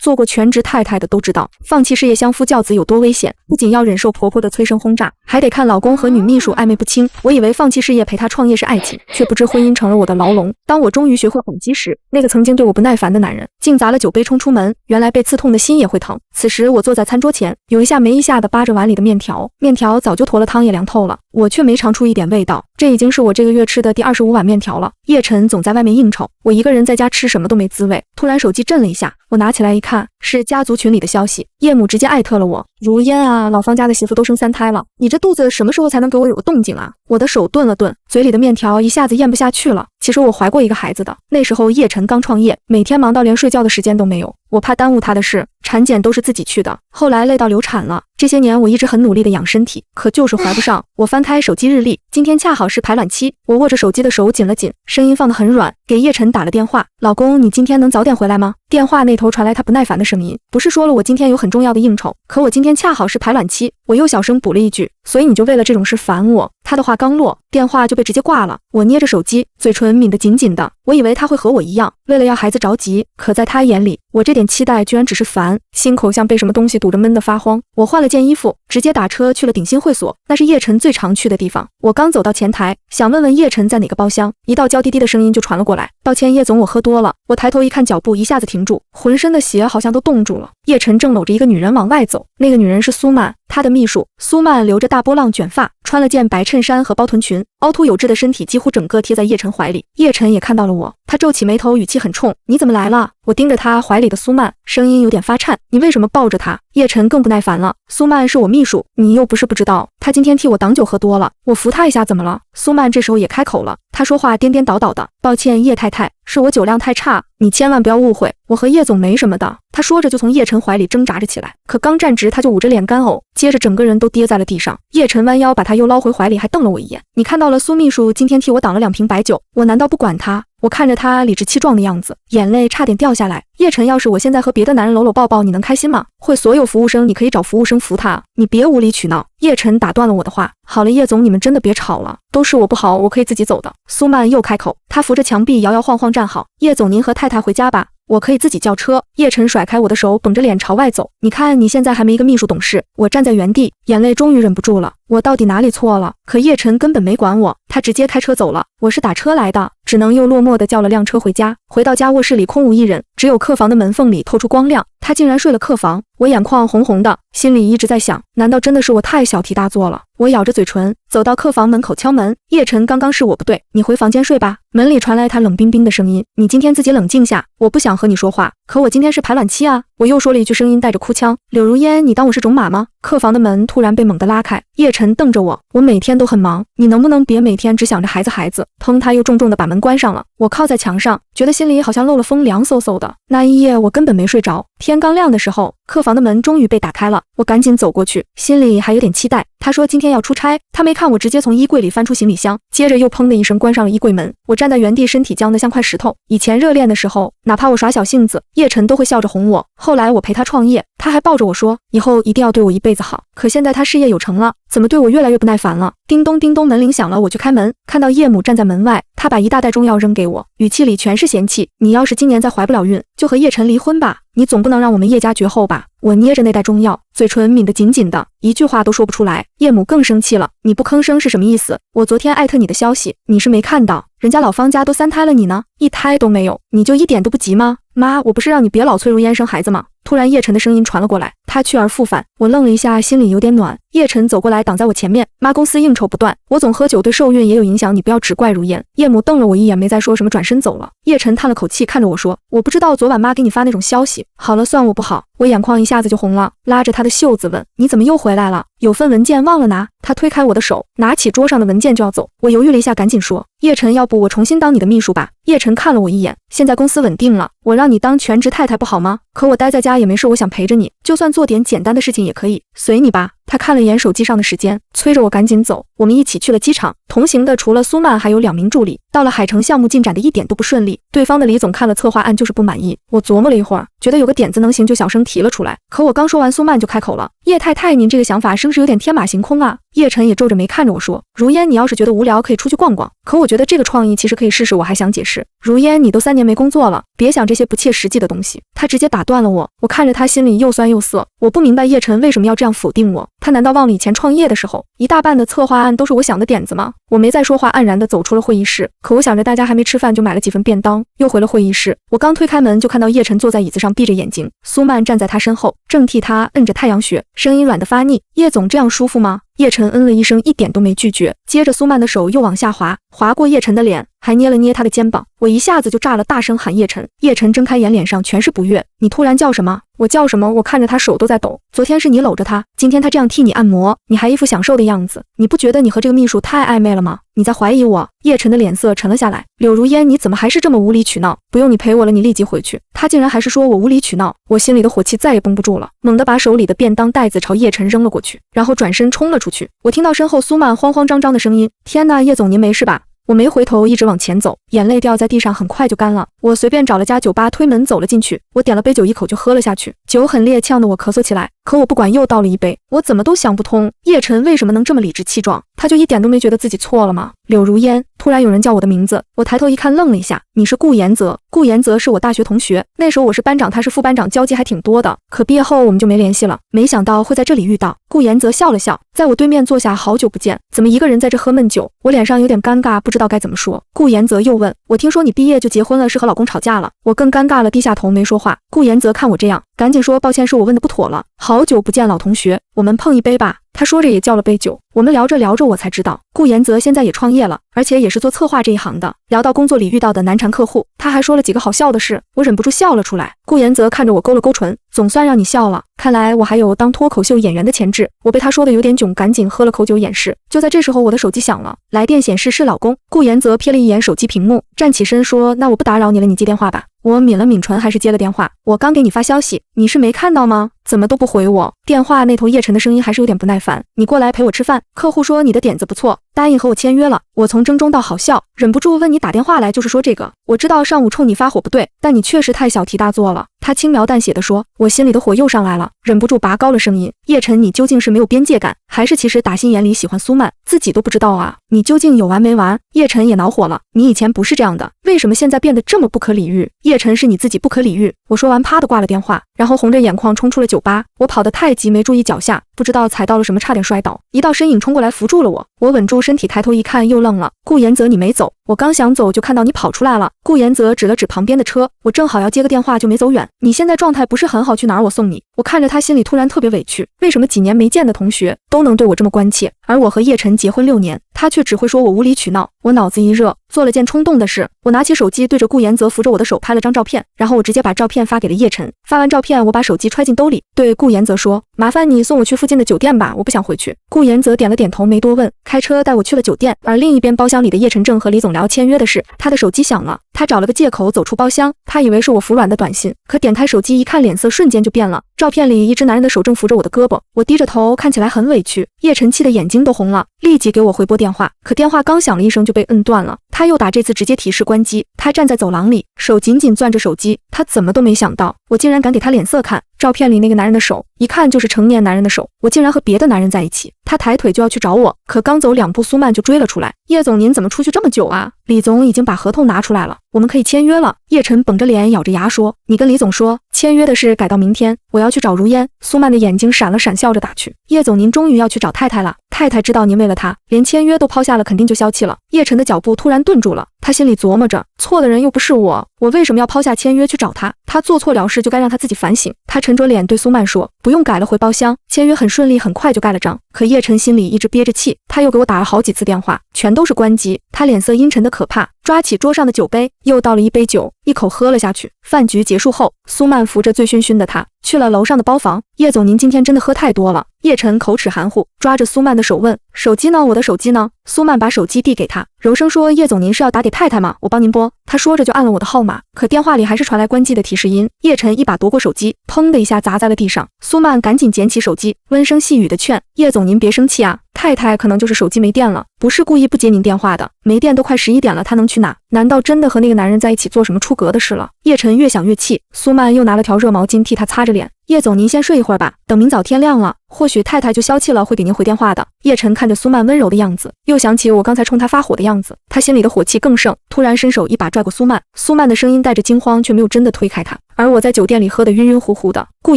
做过全职太太的都知道，放弃事业相夫教子有多危险，不仅要忍受婆婆的催生轰炸，还得看老公和女秘书暧昧不清。我以为放弃事业陪他创业是爱情，却不知婚姻成了我的牢笼。当我终于学会哄机时，那个曾经对我不耐烦的男人竟砸了酒杯冲出门，原来被刺痛的心也会疼。此时我坐在餐桌前，有一下没一下的扒着碗里的面条，面条早就坨了汤也凉透了，我却没尝出一点味道。这已经是我这个月吃的第25碗面条了。叶晨总在外面应酬，我一个人在家吃什么都没滋味。突然手机震了一下，我拿起来一看，是家族群里的消息，叶母直接艾特了我：如烟啊，老方家的媳妇都生3胎了，你这肚子什么时候才能给我有个动静啊？我的手顿了顿，嘴里的面条一下子咽不下去了。其实我怀过一个孩子的，那时候叶晨刚创业，每天忙到连睡觉的时间都没有，我怕耽误他的事，产检都是自己去的，后来累到流产了。这些年我一直很努力的养身体，可就是怀不上。我翻开手机日历，今天恰好是排卵期，我握着手机的手紧了紧，声音放得很软，给叶晨打了电话：老公，你今天能早点回来吗？电话那头传来他不耐烦的声音：不是说了我今天有很重要的应酬，可我今天恰好是排卵期。我又小声补了一句：所以你就为了这种事烦我？他的话刚落，电话就被直接挂了。我捏着手机，嘴唇抿得紧紧的，我以为他会和我一样，为了要孩子着急，可在他眼里，我这点期待居然只是烦，心口像被什么东西堵着闷得发慌。我换了件衣服，直接打车去了鼎新会所，那是叶晨最常去的地方。我刚走到前台，想问问叶晨在哪个包厢，一道娇滴滴的声音就传了过来：抱歉叶总，我喝多了。我抬头一看，脚步一下子停住，浑身的血好像都冻住了。叶晨正搂着一个女人往外走，那个女人是苏曼，她的秘书。苏曼留着大波浪卷发，穿了件白衬衫和包臀裙，凹凸有致的身体几乎整个贴在叶晨怀里。叶晨也看到了我，他皱起眉头，语气很冲：你怎么来了？我盯着他怀里的苏曼，声音有点发颤：你为什么抱着他？叶晨更不耐烦了：苏曼是我秘书，你又不是不知道，他今天替我挡酒喝多了，我扶他一下怎么了？苏曼这时候也开口了，他说话颠颠倒倒的：抱歉叶太太，是我酒量太差，你千万不要误会，我和叶总没什么的。他说着就从叶晨怀里挣扎着起来，可刚站直他就捂着脸干呕，接着整个人都跌在了地上。叶晨弯腰把他又捞回怀里，还瞪了我一眼：你看到了苏秘书今天替我挡了2瓶白酒，我难道不管他？我看着他理直气壮的样子，眼泪差点掉下来。叶晨，要是我现在和别的男人搂搂抱抱，你能开心吗？会所有服务生你可以找服务生扶他，你别无理取闹。叶晨打断了我的话：好了叶总，你们真的别吵了，都是我不好，我可以自己走的。苏曼又开口，他扶着墙壁摇摇晃晃站好：叶总，您和太太回家吧，我可以自己叫车。叶晨甩开我的手，绷着脸朝外走：你看你现在还没一个秘书懂事。我站在原地，眼泪终于忍不住了，我到底哪里错了？可叶晨根本没管我，他直接开车走了。我是打车来的，只能又落寞地叫了辆车回家。回到家，卧室里空无一人，只有客房的门缝里透出光亮，他竟然睡了客房。我眼眶红红的，心里一直在想，难道真的是我太小题大做了？我咬着嘴唇，走到客房门口敲门：叶晨，刚刚是我不对，你回房间睡吧。门里传来他冷冰冰的声音：你今天自己冷静下，我不想和你说话，可我今天是排卵期啊。我又说了一句，声音带着哭腔：柳如烟，你当我是种马吗？客房的门突然被猛地拉开，叶晨瞪着我：我每天都很忙，你能不能别每天只想着孩子？砰，他又重重地把门关上了。我靠在墙上，觉得心里好像漏了风，凉飕飕的。那一夜我根本没睡着。天刚亮的时候，客房的门终于被打开了，我赶紧走过去，心里还有点期待。他说今天要出差，他没看我直接从衣柜里翻出行李箱，接着又砰的一声关上了衣柜门。我站在原地，身体僵得像块石头。以前热恋的时候，哪怕我耍小性子，叶晨都会笑着哄我。后来我陪他创业，他还抱着我说以后一定要对我一辈子好。可现在他事业有成了，怎么对我越来越不耐烦了？叮咚叮咚，门铃响了，我去开门，看到叶母站在门外，他把一大袋中药扔给我，语气里全是嫌弃：你要是今年再怀不了孕，就和叶晨离婚吧，你总不能让我们叶家绝后吧？我捏着那袋中药，嘴唇抿得紧紧的，一句话都说不出来。叶母更生气了：你不吭声是什么意思？我昨天艾特你的消息，你是没看到，人家老方家都3胎了，你呢？1胎都没有，你就一点都不急吗？妈，我不是让你别老催如烟生孩子吗？突然叶晨的声音传了过来，他去而复返。我愣了一下，心里有点暖。叶晨走过来挡在我前面：妈，公司应酬不断，我总喝酒对受孕也有影响，你不要只怪如烟。叶母瞪了我一眼，没再说什么，转身走了。叶晨叹了口气，看着我说：我不知道昨晚妈给你发那种消息。好了，算我不好。我眼眶一下子就红了，拉着他的袖子问：你怎么又回来了？有份文件忘了拿。他推开我的手，拿起桌上的文件就要走。我犹豫了一下，赶紧说：叶晨，要不我重新当你的秘书吧？叶晨看了我一眼：现在公司稳定了，我让你当全职太太不好吗？可我待在家也没事，我想陪着你，就算做点简单的事情也可以，随你吧。他看了眼手机上的时间，催着我赶紧走。我们一起去了机场，同行的除了苏曼还有2名助理。到了海城项目进展的一点都不顺利，对方的李总看了策划案就是不满意。我琢磨了一会儿，觉得有个点子能行，就小声提了出来。可我刚说完，苏曼就开口了：“叶太太，您这个想法是不是有点天马行空啊？”叶晨也皱着眉看着我说：“如烟，你要是觉得无聊，可以出去逛逛。可我觉得这个创意其实可以试试。”我还想解释，如烟，你都3年没工作了，别想这些不切实际的东西。他直接打断了我，我看着他心里又酸又涩。我不明白叶晨为什么要这样否定我，他难道忘了以前创业的时候，一大半的策划案都是我想的点子吗？我没再说话，黯然地走出了会议室。可我想着大家还没吃饭，就买了几份便当，又回了会议室。我刚推开门，就看到叶晨坐在椅子上闭着眼睛，苏曼站在他身后，正替他摁着太阳穴，声音软得发腻：“叶总，这样舒服吗？”叶晨嗯了一声，一点都没拒绝。接着苏曼的手又往下滑，划过叶晨的脸，还捏了捏他的肩膀。我一下子就炸了，大声喊叶晨。叶晨睁开眼，脸上全是不悦：“你突然叫什么？”我叫什么？我看着他手都在抖。昨天是你搂着他，今天他这样替你按摩，你还一副享受的样子，你不觉得你和这个秘书太暧昧了吗？你在怀疑我？叶晨的脸色沉了下来。柳如烟，你怎么还是这么无理取闹？不用你陪我了，你立即回去。他竟然还是说我无理取闹，我心里的火气再也绷不住了，猛地把手里的便当袋子朝叶晨扔了过去，然后转身冲了出去。我听到身后苏曼慌慌张张的声音：“天哪，叶总您没事吧？”我没回头，一直往前走，眼泪掉在地上，很快就干了。我随便找了家酒吧，推门走了进去。我点了杯酒，一口就喝了下去，酒很烈，呛得我咳嗽起来。可我不管，又倒了一杯。我怎么都想不通，叶晨为什么能这么理直气壮？他就一点都没觉得自己错了吗？柳如烟，突然有人叫我的名字，我抬头一看，愣了一下。你是顾言泽？顾言泽是我大学同学，那时候我是班长，他是副班长，交集还挺多的。可毕业后我们就没联系了，没想到会在这里遇到。顾言泽笑了笑，在我对面坐下，好久不见，怎么一个人在这喝闷酒？我脸上有点尴尬，不知道该怎么说。顾言泽又问我，听说你毕业就结婚了，是和老公吵架了？我更尴尬了，低下头没说话。顾言泽看我这样，赶紧说抱歉，是我问的不妥了。好久不见老同学，我们碰一杯吧。他说着也叫了杯酒。我们聊着聊着，我才知道顾言泽现在也创业了，而且也是做策划这一行的。聊到工作里遇到的难缠客户，他还说了几个好笑的事，我忍不住笑了出来。顾言泽看着我勾了勾唇，总算让你笑了，看来我还有当脱口秀演员的潜质。我被他说的有点囧，赶紧喝了口酒掩饰。就在这时候，我的手机响了，来电显示是老公。顾言泽瞥了一眼手机屏幕，站起身说：“那我不打扰你了，你接电话吧。”我抿了抿唇，还是接了电话。我刚给你发消息，你是没看到吗？怎么都不回我？电话那头叶晨的声音还是有点不耐烦。你过来陪我吃饭，客户说你的点子不错，答应和我签约了。我从怔中到好笑，忍不住问你打电话来就是说这个。我知道上午冲你发火不对，但你确实太小题大做了。他轻描淡写地说。我心里的火又上来了，忍不住拔高了声音：叶晨，你究竟是没有边界感，还是其实打心眼里喜欢苏曼，自己都不知道啊？你究竟有完没完？叶晨也恼火了，你以前不是这样的，为什么现在变得这么不可理喻？叶晨，是你自己不可理喻。我说完，啪的挂了电话，然后红着眼眶冲出了酒吧。我跑得太急，没注意脚下，不知道踩到了什么，差点摔倒。一道身影冲过来扶住了我，我稳住身体，抬头一看，又愣了。顾言泽，你没走。我刚想走，就看到你跑出来了。顾言泽指了指旁边的车，我正好要接个电话，就没走远。你现在状态不是很好，去哪儿我送你。我看着他，心里突然特别委屈，为什么几年没见的同学都能对我这么关切，而我和叶晨结婚6年，他却只会说我无理取闹。我脑子一热，做了件冲动的事，我拿起手机对着顾言泽扶着我的手拍了张照片，然后我直接把照片发给了叶晨。发完照片，我把手机揣进兜里，对顾言泽说：麻烦你送我去附近的酒店吧，我不想回去。顾言泽点了点头，没多问，开车带我去了酒店。而另一边包厢里的叶晨正和李总聊签约的事，他的手机响了，他找了个借口走出包厢，他以为是我服软的短信，可点开手机一看，脸色瞬间就变了。照片里一只男人的手正扶着我的胳膊，我低着头，看起来很委屈。叶晨气的眼睛都红了，立即给我回拨电话，可电话刚响了一声就被摁断了。他又打，这次直接提示关机。他站在走廊里，手紧紧攥着手机，他怎么都没想到我竟然敢给他脸色看。照片里那个男人的手，一看就是成年男人的手，我竟然和别的男人在一起。他抬腿就要去找我，可刚走2步，苏曼就追了出来。叶总，您怎么出去这么久啊？李总已经把合同拿出来了，我们可以签约了。叶晨绷着脸咬着牙说：你跟李总说，签约的事改到明天，我要去找如烟。苏曼的眼睛闪了闪，笑着打趣：叶总，您终于要去找太太了，太太知道您为了她连签约都抛下了，肯定就消气了。叶晨的脚步突然顿住了，他心里琢磨着，错的人又不是我，我为什么要抛下签约去找他？他做错了事就该让他自己反省。他沉着脸对苏曼说：不用改了，回包厢。签约很顺利，很快就盖了章。可叶晨心里一直憋着气，他又给我打了好几次电话，全都是关机。他脸色阴沉的可怕，抓起桌上的酒杯，又倒了一杯酒，一口喝了下去。饭局结束后，苏曼扶着醉醺醺的他去了楼上的包房。叶总，您今天真的喝太多了。叶晨口齿含糊，抓着苏曼的手问：“手机呢？我的手机呢？”苏曼把手机递给他，柔声说：“叶总，您是要打给太太吗？我帮您拨。”他说着就按了我的号码，可电话里还是传来关机的提示音。叶晨一把夺过手机，砰的一下砸在了地上。苏曼赶紧捡起手机，温声细语的劝：“叶总，您别生气啊，太太可能就是手机没电了，不是故意不接您电话的。没电都快11点了，她能去哪？难道真的和那个男人在一起做什么出格的事了？”叶晨越想越气，苏曼又拿了条热毛巾替他擦着脸。叶总，您先睡一会儿吧，等明早天亮了，或许太太就消气了，会给您回电话的。叶晨看着苏曼温柔的样子，又想起我刚才冲他发火的样子，他心里的火气更盛，突然伸手一把拽过苏曼。苏曼的声音带着惊慌，却没有真的推开他。而我在酒店里喝得晕晕乎乎的，顾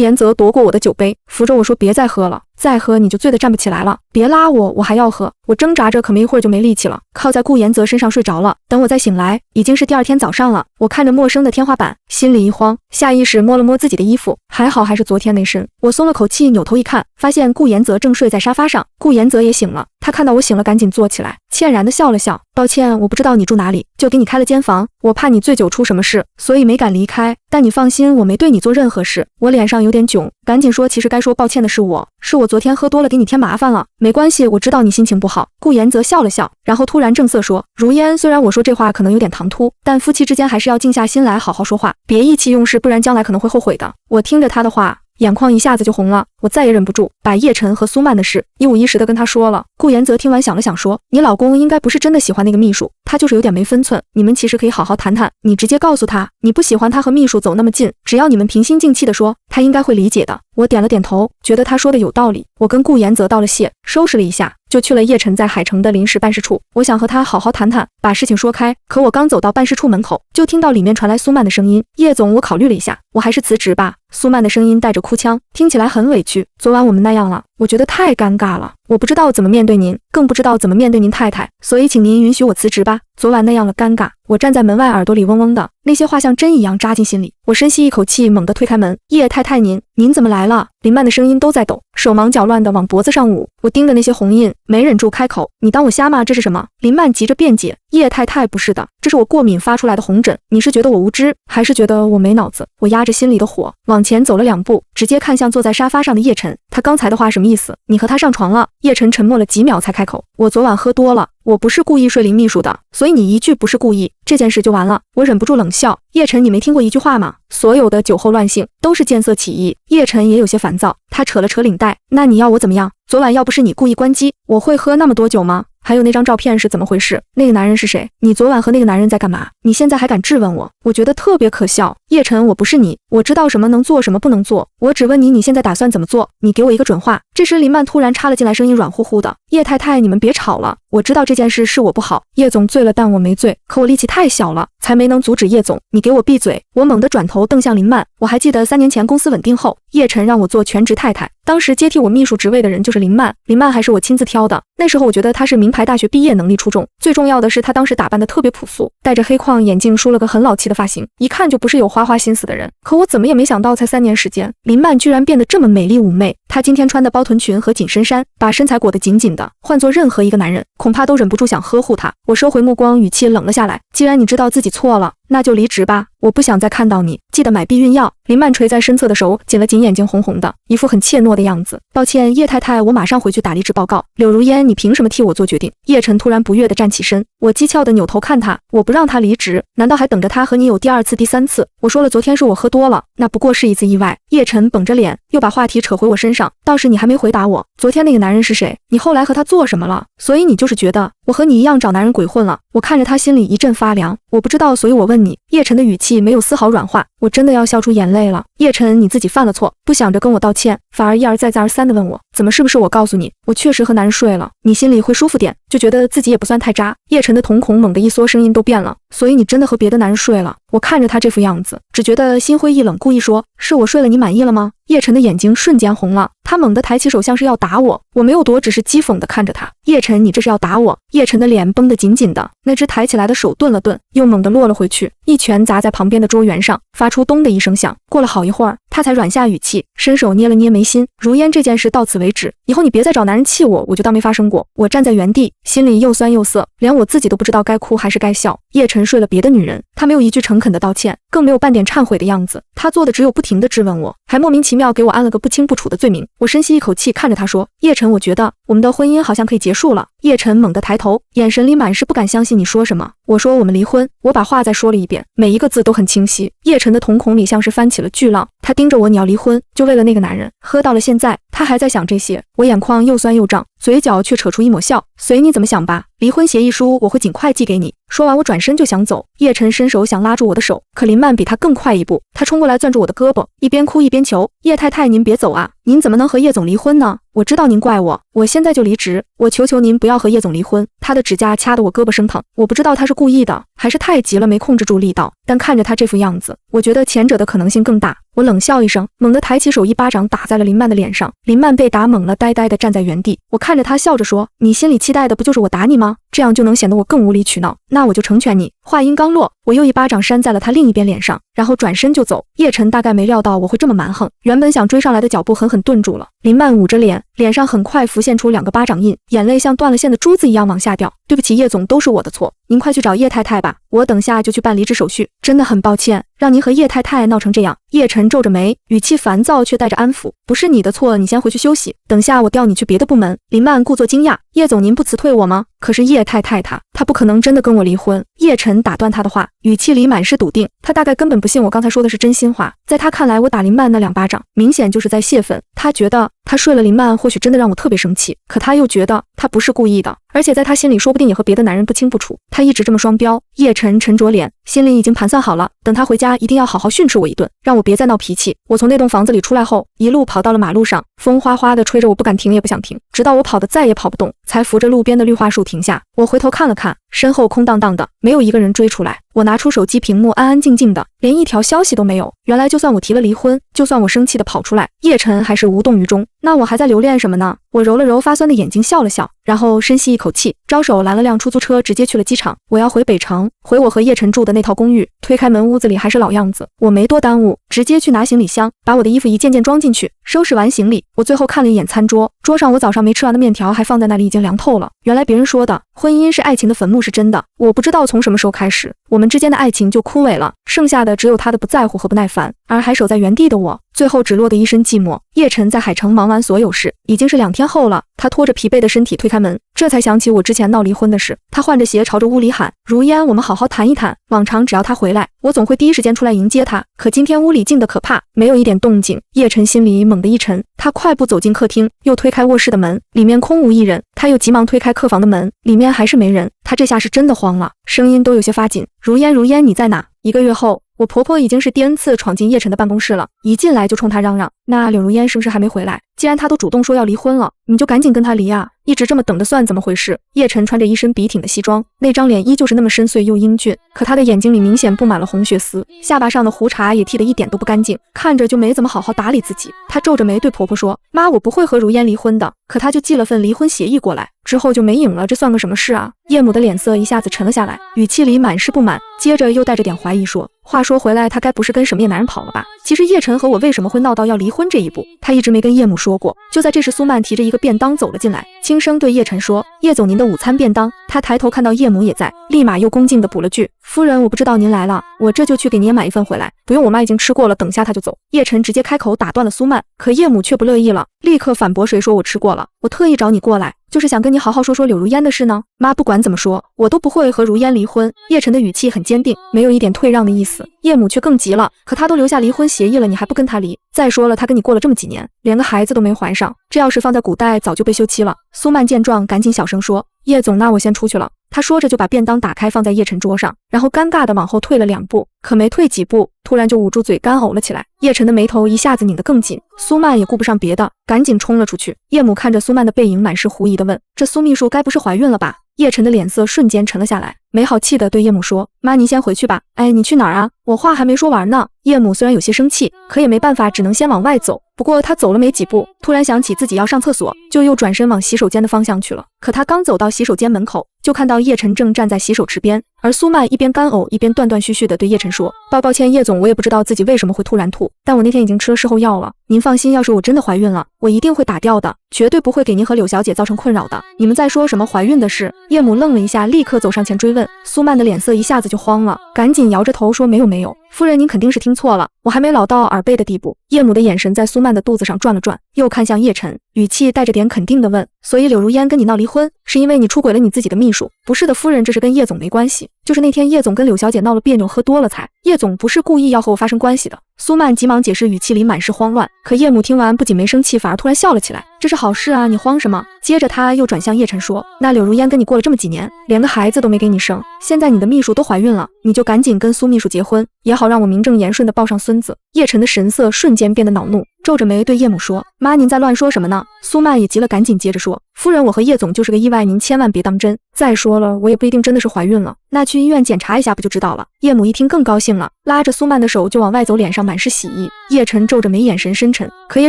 言泽夺过我的酒杯，扶着我说：“别再喝了，再喝你就醉得站不起来了，别拉我，我还要喝。”我挣扎着，可没一会儿就没力气了，靠在顾言泽身上睡着了。等我再醒来，已经是第二天早上了。我看着陌生的天花板，心里一慌，下意识摸了摸自己的衣服，还好还是昨天那身。我松了口气，扭头一看，发现顾言泽正睡在沙发上。顾言泽也醒了，他看到我醒了，赶紧坐起来，歉然的笑了笑：“抱歉，我不知道你住哪里，就给你开了间房。我怕你醉酒出什么事，所以没敢离开。但你放心，我没对你做任何事。”我脸上有点囧，赶紧说：“其实该说抱歉的是我昨天喝多了，给你添麻烦了。没关系，我知道你心情不好。”顾言泽笑了笑，然后突然正色说：“如烟，虽然我说这话可能有点唐突，但夫妻之间还是要静下心来好好说话，别意气用事，不然将来可能会后悔的。”我听着他的话，眼眶一下子就红了，我再也忍不住，把叶晨和苏曼的事一五一十的跟他说了。顾言泽听完想了想说：“你老公应该不是真的喜欢那个秘书，他就是有点没分寸，你们其实可以好好谈谈，你直接告诉他你不喜欢他和秘书走那么近，只要你们平心静气的说，他应该会理解的。”我点了点头，觉得他说的有道理。我跟顾言泽道了谢，收拾了一下，就去了叶晨在海城的临时办事处。我想和他好好谈谈，把事情说开。可我刚走到办事处门口，就听到里面传来苏曼的声音：“叶总，我考虑了一下，我还是辞职吧。”苏曼的声音带着哭腔，听起来很委屈。昨晚我们那样了，我觉得太尴尬了，我不知道怎么面对您，更不知道怎么面对您太太，所以请您允许我辞职吧。昨晚那样的尴尬，我站在门外，耳朵里嗡嗡的，那些话像针一样扎进心里。我深吸一口气，猛地推开门：“叶太太，您怎么来了？”林曼的声音都在抖，手忙脚乱地往脖子上捂。我盯着那些红印，没忍住开口：“你当我瞎吗？这是什么？”林曼急着辩解：“叶太太，不是的，这是我过敏发出来的红疹。你是觉得我无知，还是觉得我没脑子？”我压着心里的火，往前走了2步，直接看向坐在沙发上的叶晨。他刚才的话什么意思？你和他上床了？叶晨沉默了几秒才开口：“我昨晚喝多了，我不是故意睡林秘书的，所以你一句不是故意，这件事就完了。”我忍不住冷笑：“叶晨，你没听过一句话吗？所有的酒后乱性都是见色起意。”叶晨也有些烦躁，他扯了扯领带：“那你要我怎么样？昨晚要不是你故意关机，我会喝那么多酒吗？还有那张照片是怎么回事？那个男人是谁？你昨晚和那个男人在干嘛？你现在还敢质问我？我觉得特别可笑。叶晨，我不是你，我知道什么能做，什么不能做，我只问你，你现在打算怎么做？你给我一个准话。”这时林曼突然插了进来，声音软乎乎的：“叶太太，你们别吵了，我知道这件事是我不好，叶总醉了，但我没醉，可我力气太小了，才没能阻止叶总，你给我闭嘴！”我猛地转头瞪向林曼，我还记得3年前公司稳定后，叶晨让我做全职太太，当时接替我秘书职位的人就是林曼，林曼还是我亲自挑的。那时候我觉得她是名牌大学毕业，能力出众，最重要的是她当时打扮得特别朴素，戴着黑框眼镜，梳了个很老气的发型，一看就不是有花花心思的人。可我怎么也没想到，才3年时间，林曼居然变得这么美丽妩媚。她今天穿的包臀裙和紧身衫，把身材裹得紧紧的，换做任何一个男人，恐怕都忍不住想呵护她。我收回目光，语气冷了下来：“既然你知道自己错了，那就离职吧，我不想再看到你，记得买避孕药。”林曼垂在身侧的手紧了紧，眼睛红红的，一副很怯懦的样子。“抱歉，叶太太，我马上回去打离职报告。”“柳如烟，你凭什么替我做决定？”叶晨突然不悦地站起身，我讥诮地扭头看他：“我不让他离职，难道还等着他和你有第2次、第3次？”我说了，昨天是我喝多了，那不过是一次意外。叶晨绷着脸，又把话题扯回我身上：“倒是你还没回答我，昨天那个男人是谁？你后来和他做什么了？所以你就是觉得我和你一样找男人鬼混了？”我看着他心里一阵发凉，我不知道，所以我问你。叶晨的语气没有丝毫软化，我真的要笑出眼泪了。叶晨，你自己犯了错，不想着跟我道歉，反而一而再再而三地问我怎么，是不是我告诉你我确实和男人睡了，你心里会舒服点，就觉得自己也不算太渣。叶晨的瞳孔猛地一缩，声音都变了：“所以你真的和别的男人睡了？”我看着他这副样子，只觉得心灰意冷，故意说：“是我睡了，你满意了吗？”叶晨的眼睛瞬间红了，他猛地抬起手，像是要打我。我没有躲，只是讥讽地看着他：“叶晨，你这是要打我？”叶晨的脸绷得紧紧的，那只抬起来的手顿了顿，又猛地落了回去，一拳砸在旁边的桌缘上，发出咚的一声响。过了好一会儿，他才软下语气，伸手捏了捏眉心。如烟，这件事到此为止，以后你别再找男人气我，我就当没发生过。我站在原地，心里又酸又涩，连我自己都不知道该哭还是该笑。叶晨睡了别的女人，他没有一句诚恳的道歉，更没有半点忏悔的样子，他做的只有不停地质问我，还莫名其妙给我安了个不清不楚的罪名。我深吸一口气，看着他说，叶晨，我觉得我们的婚姻好像可以结束了。叶晨猛地抬头，眼神里满是不敢相信你说什么。我说我们离婚。我把话再说了一遍，每一个字都很清晰。叶晨的瞳孔里像是翻起了巨浪，他盯着我，你要离婚，就为了那个男人？喝到了现在，他还在想这些。我眼眶又酸又胀，嘴角却扯出一抹笑，随你怎么想吧。离婚协议书我会尽快寄给你。说完，我转身就想走。叶晨伸手想拉住我的手，可林曼比他更快一步，他冲过来攥住我的胳膊，一边哭一边求，叶太太，您别走啊，您怎么能和叶总离婚呢？我知道您怪我，我现在就离职，我求求您不要和叶总离婚。他的指甲掐得我胳膊生疼，我不知道他是故意的，还是太急了没控制住力道，但看着他这副样子，我觉得前者的可能性更大。我冷笑一声，猛地抬起手，一巴掌打在了林曼的脸上。林曼被打懵了，呆呆地站在原地。我看着他笑着说，你心里期待的不就是我打你吗？这样就能显得我更无理取闹，那我就成全你。话音刚落，我又一巴掌扇在了他另一边脸上，然后转身就走。叶晨大概没料到我会这么蛮横，原本想追上来的脚步狠狠顿住了。林曼捂着脸，脸上很快浮现出2个巴掌印，眼泪像断了线的珠子一样往下掉。对不起，叶总，都是我的错，您快去找叶太太吧，我等下就去办离职手续。真的很抱歉，让您和叶太太闹成这样。叶晨皱着眉，语气烦躁却带着安抚，不是你的错，你先回去休息，等下我调你去别的部门。林曼故作惊讶，叶总您不辞退我吗？可是叶太太她不可能真的跟我离婚。叶晨打断他的话，语气里满是笃定，他大概根本不信我刚才说的是真心话。在他看来，我打林曼那2巴掌明显就是在泄愤，他觉得他睡了林曼或许真的让我特别生气，可他又觉得他不是故意的，而且在他心里说不定也和别的男人不清不楚。他一直这么双标。叶晨沉着脸，心里已经盘算好了，等他回家一定要好好训斥我一顿，让我别再闹脾气。我从那栋房子里出来后，一路跑到了马路上，风哗哗地吹着，我不敢停也不想停，直到我跑得再也跑不动，才扶着路边的绿化树停下。我回头看了看，身后空荡荡的，没有一个人追出来。我拿出手机屏幕，安安静静的，连一条消息都没有。原来就算我提了离婚，就算我生气的跑出来，叶晨还是无动于衷。那我还在留恋什么呢？我揉了揉发酸的眼睛，笑了笑，然后深吸一口气，招手拦了辆出租车，直接去了机场。我要回北城，回我和叶晨住的那套公寓。推开门，屋子里还是老样子，我没多耽误，直接去拿行李箱，把我的衣服一件件装进去。收拾完行李，我最后看了一眼餐桌，桌上我早上没吃完的面条还放在那里，已经凉透了。原来别人说的婚姻是爱情的坟墓是真的，我不知道从什么时候开始，我们之间的爱情就枯萎了，剩下的只有他的不在乎和不耐烦，而还守在原地的我，最后只落得一身寂寞。叶晨在海城忙完所有事，已经是2天后了，他拖着疲惫的身体推开门，这才想起我之前闹离婚的事。他换着鞋朝着屋里喊，如烟，我们好好谈一谈。往常只要他回来，我总会第一时间出来迎接他，可今天屋里静得可怕，没有一点动静。叶晨心里猛地一沉，他快步走进客厅，又推开卧室的门，里面空无一人。他又急忙推开客房的门，里面还是没人。他这下是真的慌了，声音都有些发紧，如烟，如烟，你在哪？1个月后，我婆婆已经是第 N 次闯进叶晨的办公室了，一进来就冲他嚷嚷，那柳如烟是不是还没回来？既然他都主动说要离婚了，你就赶紧跟他离啊，一直这么等着算怎么回事？叶晨穿着一身笔挺的西装，那张脸依旧是那么深邃又英俊，可他的眼睛里明显布满了红血丝，下巴上的胡茬也剃得一点都不干净，看着就没怎么好好打理自己。他皱着眉对婆婆说，妈，我不会和如烟离婚的。可他就寄了份离婚协议过来，之后就没影了，这算个什么事啊？叶母的脸色一下子沉了下来，语气里满是不满，接着又带着点怀疑说，话说回来，他该不是跟什么野男人跑了吧？其实叶晨和我为什么会闹到要离婚这一步，他一直没跟叶母说过。就在这时，苏曼提着一个便当走了进来，轻声对叶晨说，叶总您的午餐便当。他抬头看到叶母也在，立马又恭敬地补了句，夫人，我不知道您来了，我这就去给您也买一份回来。不用，我妈已经吃过了，等下她就走。叶晨直接开口打断了苏曼，可叶母却不乐意了，立刻反驳，谁说我吃过了？我特意找你过来，就是想跟你好好说说柳如烟的事呢。妈，不管怎么说，我都不会和如烟离婚。叶晨的语气很坚定，没有一点退让的意思。叶母却更急了，可他都留下离婚协议了，你还不跟他离？再说了，他跟你过了这么几年，连个孩子都没怀上，这要是放在古代早就被休妻了。苏曼见状，赶紧小声说，叶总，那我先出去了。他说着就把便当打开放在叶晨桌上，然后尴尬地往后退了2步，可没退几步，突然就捂住嘴干呕了起来。叶晨的眉头一下子拧得更紧，苏曼也顾不上别的，赶紧冲了出去。叶母看着苏曼的背影，满是狐疑地问，这苏秘书该不是怀孕了吧？叶晨的脸色瞬间沉了下来，没好气地对叶母说，妈，您先回去吧。哎，你去哪儿啊？我话还没说完呢。叶母虽然有些生气，可也没办法，只能先往外走。不过他走了没几步，突然想起自己要上厕所，就又转身往洗手间的方向去了。可他刚走到洗手间门口，就看到叶晨正站在洗手池边，而苏曼一边干呕一边断断续续地对叶晨说：抱歉叶总，我也不知道自己为什么会突然吐，但我那天已经吃了事后药了，您放心，要是我真的怀孕了，我一定会打掉的，绝对不会给您和柳小姐造成困扰的。你们在说什么怀孕的事？叶母愣了一下，立刻走上前追问。苏曼的脸色一下子就慌了，赶紧摇着头说：没有，夫人您肯定是听错了，我还没老到耳背的地步。叶母的眼神在苏曼的肚子上转了转，又看向叶晨，语气带着点肯定地问：所以柳如烟跟你闹离婚，是因为你出轨了你自己的秘书？不是的，夫人，这是跟叶总没关系，就是那天叶总跟柳小姐闹了别扭，喝多了才，叶总不是故意要和我发生关系的。苏曼急忙解释，语气里满是慌乱。可叶母听完不仅没生气，反而突然笑了起来：这是好事啊，你慌什么？接着他又转向叶晨说：那柳如烟跟你过了这么几年，连个孩子都没给你生，现在你的秘书都怀孕了，你就赶紧跟苏秘书结婚，也好让我名正言顺地抱上孙子。叶晨的神色瞬间变得恼怒，皱着眉对叶母说：妈，您在乱说什么呢？苏曼也急了，赶紧接着说：夫人，我和叶总就是个意外，您千万别当真。再说了，我也不一定真的是怀孕了，那去医院检查一下不就知道了。叶母一听更高兴了，拉着苏曼的手就往外走，脸上满是喜意。叶晨皱着眉，眼神深沉，可也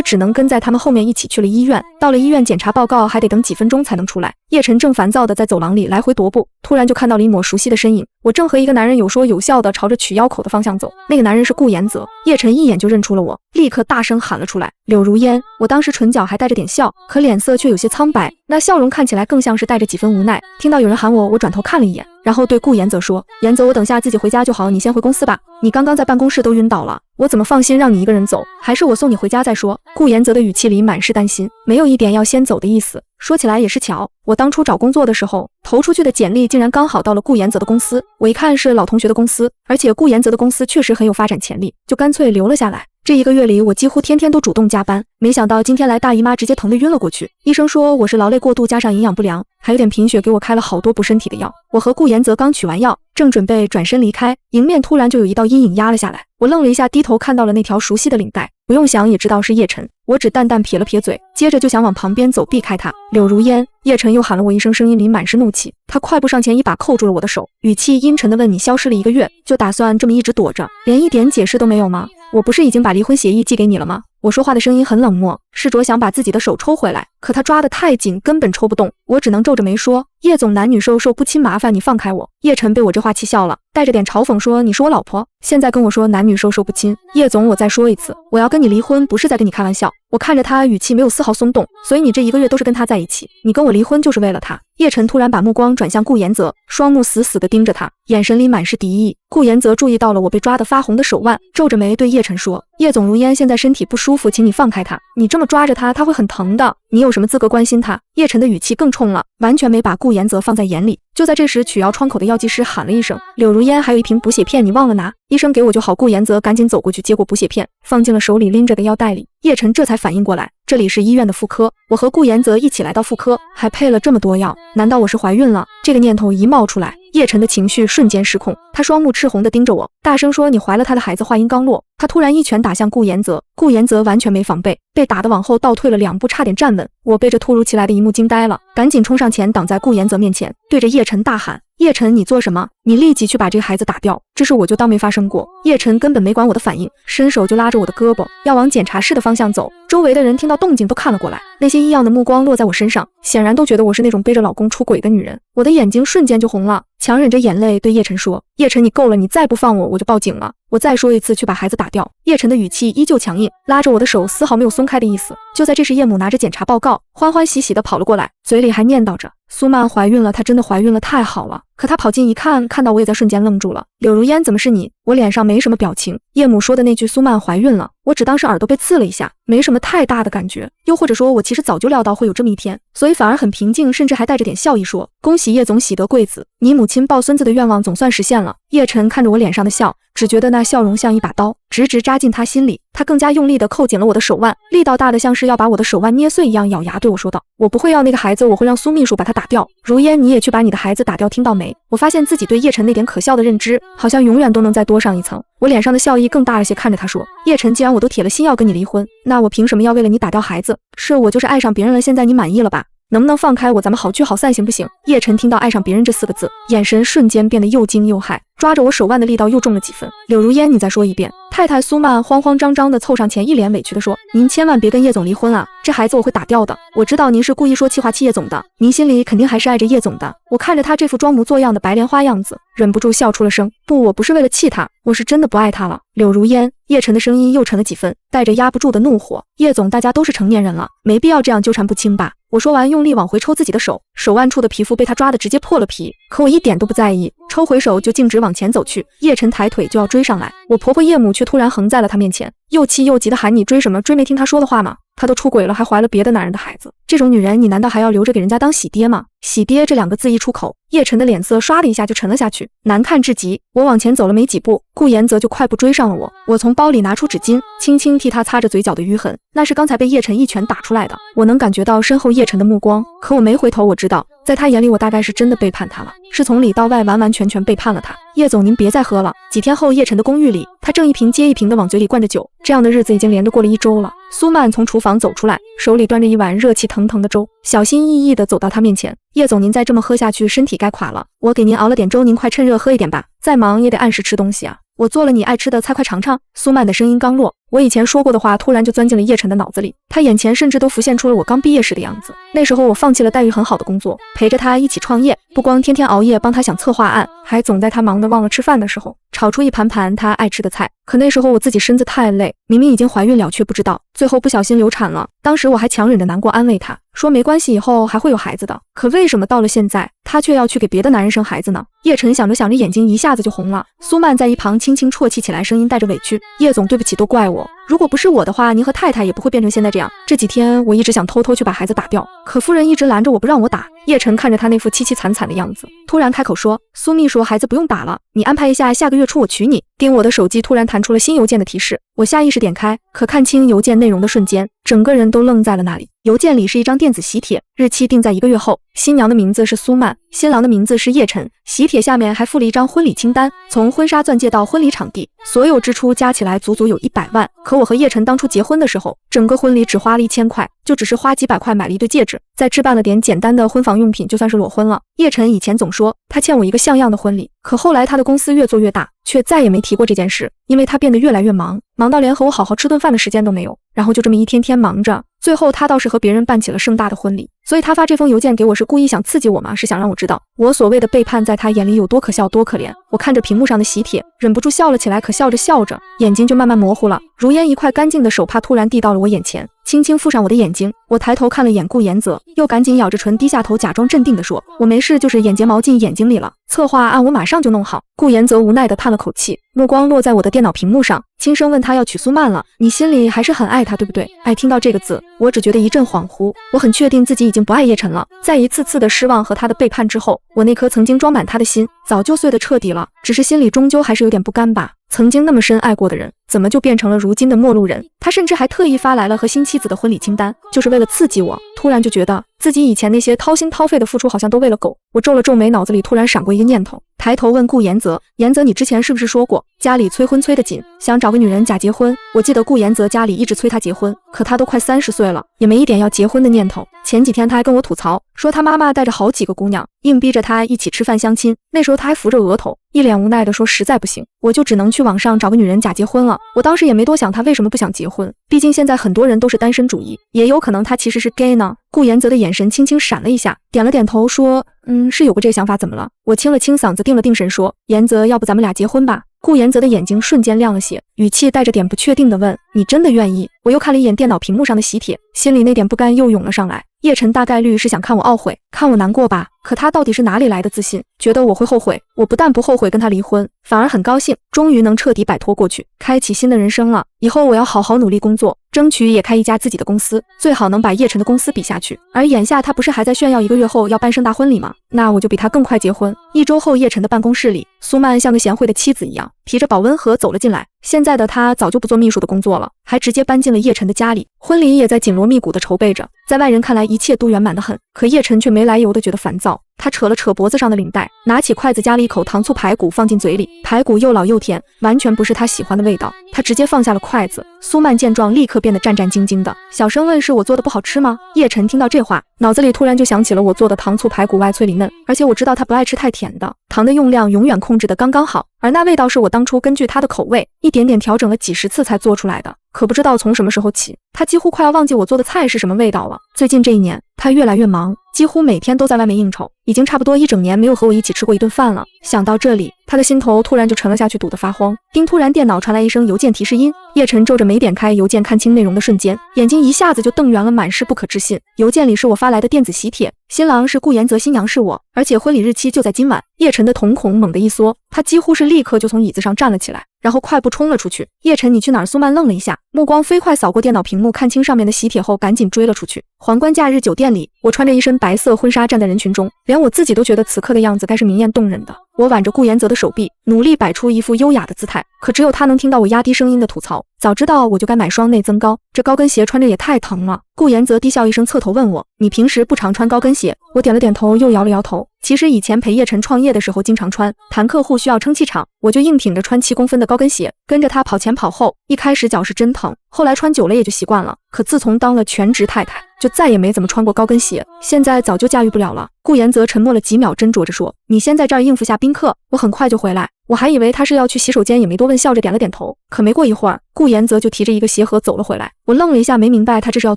只能跟在他们后面一起去了医院。到了医院，检查报告还得等几分钟才能出来。叶晨正烦躁地在走廊里来回踱步，突然就看到了一抹熟悉的身影。我正和一个男人有说有笑地朝着取药口的方向走，那个男人是顾延泽。叶晨一眼就认出了我，立刻大声喊了出来：柳如烟！我当时唇角还带着点笑，可脸色却有些苍白，那笑容看起来更像是带着几分无奈。听到有人喊我，我转头看了一眼，然后对顾延泽说：延泽，我等下自己回家就好，你先回公司吧，你刚刚在办公室都晕倒了，我怎么放心让你一个人走，还是我送你回家再说。顾延泽的语气里满是担心，没有一点要先走的意思。说起来也是巧，我当初找工作的时候投出去的简历竟然刚好到了顾延泽的公司，我一看是老同学的公司，而且顾延泽的公司确实很有发展潜力，就干脆留了下来。这1个月里，我几乎天天都主动加班，没想到今天来大姨妈直接疼得晕了过去。医生说我是劳累过度加上营养不良，还有点贫血，给我开了好多补身体的药。我和顾延泽刚取完药，正准备转身离开，迎面突然就有一道阴影压了下来。我愣了一下，低头看到了那条熟悉的领带，不用想也知道是叶晨。我只淡淡撇了撇嘴，接着就想往旁边走，避开他。柳如烟！叶晨又喊了我一声，声音里满是怒气。他快步上前，一把扣住了我的手，语气阴沉地问：你消失了1个月，就打算这么一直躲着，连一点解释都没有吗？我不是已经把离婚协议寄给你了吗？我说话的声音很冷漠，试着想把自己的手抽回来，可他抓得太紧，根本抽不动。我只能皱着眉说：叶总，男女授受不亲，麻烦你放开我。叶晨被我这话气笑了，带着点嘲讽说：你是我老婆，现在跟我说男女授受不亲？叶总，我再说一次，我要跟你离婚，不是在跟你开玩笑。我看着他，语气没有丝毫松动。所以你这1个月都是跟他在一起，你跟我离婚就是为了他？叶晨突然把目光转向顾延泽，双目死死地盯着他，眼神里满是敌意。顾延泽注意到了我被抓得发红的手腕，皱着眉对叶晨说：叶总，如烟现在身体不舒服，请你放开他，你这么抓着他，他会很疼的，你有什么资格关心他？叶晨的语气更冲了，完全没把顾延泽放在眼里。就在这时，取药窗口的药剂师喊了一声：柳如烟，还有1瓶补血片，你忘了拿？医生给我就好。顾延泽赶紧走过去接过补血片，放进了手里拎着的药袋里。叶晨这才反应过来，这里是医院的妇科，我和顾延泽一起来到妇科，还配了这么多药，难道我是怀孕了？这个念头一冒出来，叶晨的情绪瞬间失控，他双目赤红地盯着我，大声说：你怀了他的孩子。话音刚落，他突然一拳打向顾延泽，顾延泽完全没防备，被打得往后倒退了2步，差点站稳。我被这突如其来的一幕惊呆了，赶紧冲上前挡在顾延泽面前，对着叶晨大喊：叶晨，你做什么？你立即去把这个孩子打掉，这事我就当没发生过。叶晨根本没管我的反应，伸手就拉着我的胳膊，要往检查室的方向走。周围的人听到动静都看了过来，那些异样的目光落在我身上，显然都觉得我是那种背着老公出轨的女人。我的眼睛瞬间就红了，强忍着眼泪对叶晨说：叶晨，你够了，你再不放我，我就报警了。我再说一次，去把孩子打掉。叶晨的语气依旧强硬，拉着我的手丝毫没有松开的意思。就在这时，叶母拿着检查报告欢欢喜喜地跑了过来，嘴里还念叨着：苏曼怀孕了，她真的怀孕了，太好了。可她跑近一看，看到我也在瞬间愣住了。柳如烟，怎么是你？我脸上没什么表情。叶母说的那句苏曼怀孕了，我只当是耳朵被刺了一下，没什么太大的感觉。又或者说，我其实早就料到会有这么一天，所以反而很平静，甚至还带着点笑意说：恭喜叶总喜得贵子，你母亲抱孙子的愿望总算实现了。叶晨看着我脸上的笑，只觉得那笑容像一把刀，直直扎进他心里。他更加用力地扣紧了我的手腕，力道大的像是要把我的手腕捏碎一样，咬牙对我说道：我不会要那个孩子，我会让苏秘书把他打掉。如烟，你也去把你的孩子打掉，听到没？我发现自己对叶晨那点可笑的认知，好像永远都能再多上一层。我脸上的笑意更大了些，看着他说：叶晨，既然我都铁了心要跟你离婚，那我凭什么要为了你打掉孩子？是我就是爱上别人了，现在你满意了吧？能不能放开我，咱们好聚好散行不行？叶晨听到爱上别人这4个字，眼神瞬间变得又惊又骇，抓着我手腕的力道又重了几分。柳如烟，你再说一遍。太太苏曼慌慌张张地凑上前，一脸委屈地说：“您千万别跟叶总离婚啊，这孩子我会打掉的。我知道您是故意说气话气叶总的，您心里肯定还是爱着叶总的。”我看着他这副装模作样的白莲花样子，忍不住笑出了声。不，我不是为了气他，我是真的不爱他了。柳如烟，叶晨的声音又沉了几分，带着压不住的怒火。叶总，大家都是成年人了，没必要这样纠缠不清吧。我说完，用力往回抽自己的手，手腕处的皮肤被他抓得直接破了皮，可我一点都不在意，抽回手就径直往前走去。叶晨抬腿就要追上来，我婆婆叶母却突然横在了他面前，又气又急地喊：“你追什么？追没听他说的话吗？她都出轨了，还怀了别的男人的孩子，这种女人你难道还要留着给人家当喜爹吗？”喜爹这2个字一出口，叶晨的脸色唰的一下就沉了下去，难看至极。我往前走了没几步，顾言泽就快步追上了我。我从包里拿出纸巾，轻轻替他擦着嘴角的淤痕，那是刚才被叶晨一拳打出来的。我能感觉到身后叶晨的目光，可我没回头。我知道在他眼里，我大概是真的背叛他了，是从里到外完完全全背叛了他。叶总，您别再喝了。几天后，叶晨的公寓里，他正一瓶接一瓶的往嘴里灌着酒，这样的日子已经连着过了1周了。苏曼从厨房走出来，手里端着一碗热气腾腾的粥，小心翼翼地走到他面前：“叶总，您再这么喝下去，身体该垮了。我给您熬了点粥，您快趁热喝一点吧。再忙也得按时吃东西啊。我做了你爱吃的菜，快尝尝。”苏曼的声音刚落，我以前说过的话突然就钻进了叶晨的脑子里，他眼前甚至都浮现出了我刚毕业时的样子。那时候我放弃了待遇很好的工作，陪着他一起创业，不光天天熬夜帮他想策划案，还总在他忙得忘了吃饭的时候炒出一盘盘他爱吃的菜。可那时候我自己身子太累，明明已经怀孕了却不知道，最后不小心流产了。当时我还强忍着难过安慰他，说没关系，以后还会有孩子的。可为什么到了现在，他却要去给别的男人生孩子呢？叶晨想着想着，眼睛一下子就红了。苏曼在一旁轻轻啜泣起来，声音带着委屈：“叶总，对不起，都怪我。如果不是我的话，您和太太也不会变成现在这样。这几天我一直想偷偷去把孩子打掉，可夫人一直拦着我不让我打。”叶晨看着他那副凄凄惨惨的样子，突然开口说：“苏秘书，孩子不用打了，你安排一下下个月初我娶你。”盯我的手机突然弹出了新邮件的提示，我下意识点开，可看清邮件内容的瞬间，整个人都愣在了那里。邮件里是一张电子喜帖，日期定在1个月后，新娘的名字是苏曼，新郎的名字是叶晨。喜帖下面还附了一张婚礼清单，从婚纱钻戒到婚礼场地，所有支出加起来足足有100万。可我和叶晨当初结婚的时候，整个婚礼只花了1000块，就只是花几百块买了一对戒指，再置办了点简单的婚房用品，就算是裸婚了。叶晨以前总说他欠我一个像样的婚礼，可后来他的公司越做越大，却再也没提过这件事，因为他变得越来越忙，忙到连和我好好吃顿饭的时间都没有。然后就这么一天天忙着，最后他倒是和别人办起了盛大的婚礼。所以他发这封邮件给我是故意想刺激我吗？是想让我知道我所谓的背叛在他眼里有多可笑多可怜。我看着屏幕上的喜帖，忍不住笑了起来，可笑着笑着，眼睛就慢慢模糊了。如烟一块干净的手帕突然递到了我眼前，轻轻覆上我的眼睛。我抬头看了眼顾言泽，又赶紧咬着唇低下头，假装镇定地说：“我没事，就是眼睫毛进眼睛里了，策划案我马上就弄好。”顾言泽无奈地叹了口气，目光落在我的电脑屏幕上，轻声问他要娶苏曼了，你心里还是很爱他对不对？爱听到这个字，我只觉得一阵恍惚，我很确定自己已经不爱叶晨了。在一次次的失望和他的背叛之后，我那颗曾经装满他的心早就碎得彻底了，只是心里终究还是有点不甘吧。曾经那么深爱过的人，怎么就变成了如今的陌路人？他甚至还特意发来了和新妻子的婚礼清单，就是为了刺激我。突然就觉得自己以前那些掏心掏肺的付出好像都喂了狗。我皱了皱眉，脑子里突然闪过一个念头，抬头问顾言泽：“言泽，你之前是不是说过家里催婚催得紧，想找个女人假结婚？”我记得顾言泽家里一直催他结婚，可他都快30岁了，也没一点要结婚的念头。前几天他还跟我吐槽，说他妈妈带着好几个姑娘，硬逼着他一起吃饭相亲。那时候他还扶着额头，一脸无奈地说实在不行，我就只能去网上找个女人假结婚了。我当时也没多想他为什么不想结婚，毕竟现在很多人都是单身主义，也有可能他其实是 gay 呢。顾言泽的眼神轻轻闪了一下，点了点头说：“是有过这个想法，怎么了？”我清了清嗓子，定了定神说：“言泽，要不咱们俩结婚吧？”顾言泽的眼睛瞬间亮了些，语气带着点不确定地问：“你真的愿意？”我又看了一眼电脑屏幕上的喜帖，心里那点不甘又涌了上来。叶晨大概率是想看我懊悔，看我难过吧，可他到底是哪里来的自信，觉得我会后悔？我不但不后悔跟他离婚，反而很高兴，终于能彻底摆脱过去，开启新的人生了。以后我要好好努力工作，争取也开一家自己的公司，最好能把叶晨的公司比下去。而眼下他不是还在炫耀1个月后要办盛大婚礼吗？那我就比他更快结婚。1周后，叶晨的办公室里，苏曼像个贤惠的妻子一样，提着保温盒走了进来。现在的他早就不做秘书的工作了，还直接搬进了叶晨的家里，婚礼也在紧锣密鼓的筹备着。在外人看来，一切都圆满得很，可叶晨却没来由的觉得烦躁。他扯了扯脖子上的领带，拿起筷子夹了一口糖醋排骨放进嘴里，排骨又老又甜，完全不是他喜欢的味道。他直接放下了筷子。苏曼见状，立刻变得战战兢兢的，小声问：“是我做的不好吃吗？”叶晨听到这话，脑子里突然就想起了我做的糖醋排骨外脆里嫩，而且我知道他不爱吃太甜的，糖的用量永远控制的刚刚好，而那味道是我当初根据他的口味一点点调整了几十次才做出来的。可不知道从什么时候起，他几乎快要忘记我做的菜是什么味道了。最近这1年，他越来越忙，几乎每天都在外面应酬，已经差不多1整年没有和我一起吃过一顿饭了。想到这里，他的心头突然就沉了下去，堵得发慌。叮！突然电脑传来一声邮件提示音，叶晨皱着眉点开邮件，看清内容的瞬间，眼睛一下子就瞪圆了，满是不可置信。邮件里是我发来的电子喜帖，新郎是顾言泽，新娘是我，而且婚礼日期就在今晚。叶晨的瞳孔猛地一缩，他几乎是立刻就从椅子上站了起来，然后快步冲了出去。叶晨，你去哪儿？苏曼愣了一下，目光飞快扫过电脑屏幕，看清上面的喜帖后，赶紧追了出去。皇冠假日酒店里，我穿着一身白色婚纱站在人群中，连我自己都觉得此刻的样子该是明艳动人的。我挽着顾言泽的手臂，努力摆出一副优雅的姿态，可只有他能听到我压低声音的吐槽：早知道我就该买双内增高，这高跟鞋穿着也太疼了。顾言泽低笑一声，侧头问我：你平时不常穿高跟鞋？我点了点头，又摇了摇头。其实以前陪叶晨创业的时候经常穿，谈客户需要撑气场，我就硬挺着穿7公分的高跟鞋，跟着他跑前跑后。一开始脚是真疼，后来穿久了也就习惯了。可自从当了全职太太，就再也没怎么穿过高跟鞋，现在早就驾驭不了了。顾言泽沉默了几秒，斟酌着说：你先在这儿应付下宾客，我很快就回来。我还以为他是要去洗手间，也没多问，笑着点了点头。可没过一会儿，顾言泽就提着一个鞋盒走了回来。我愣了一下，没明白他这是要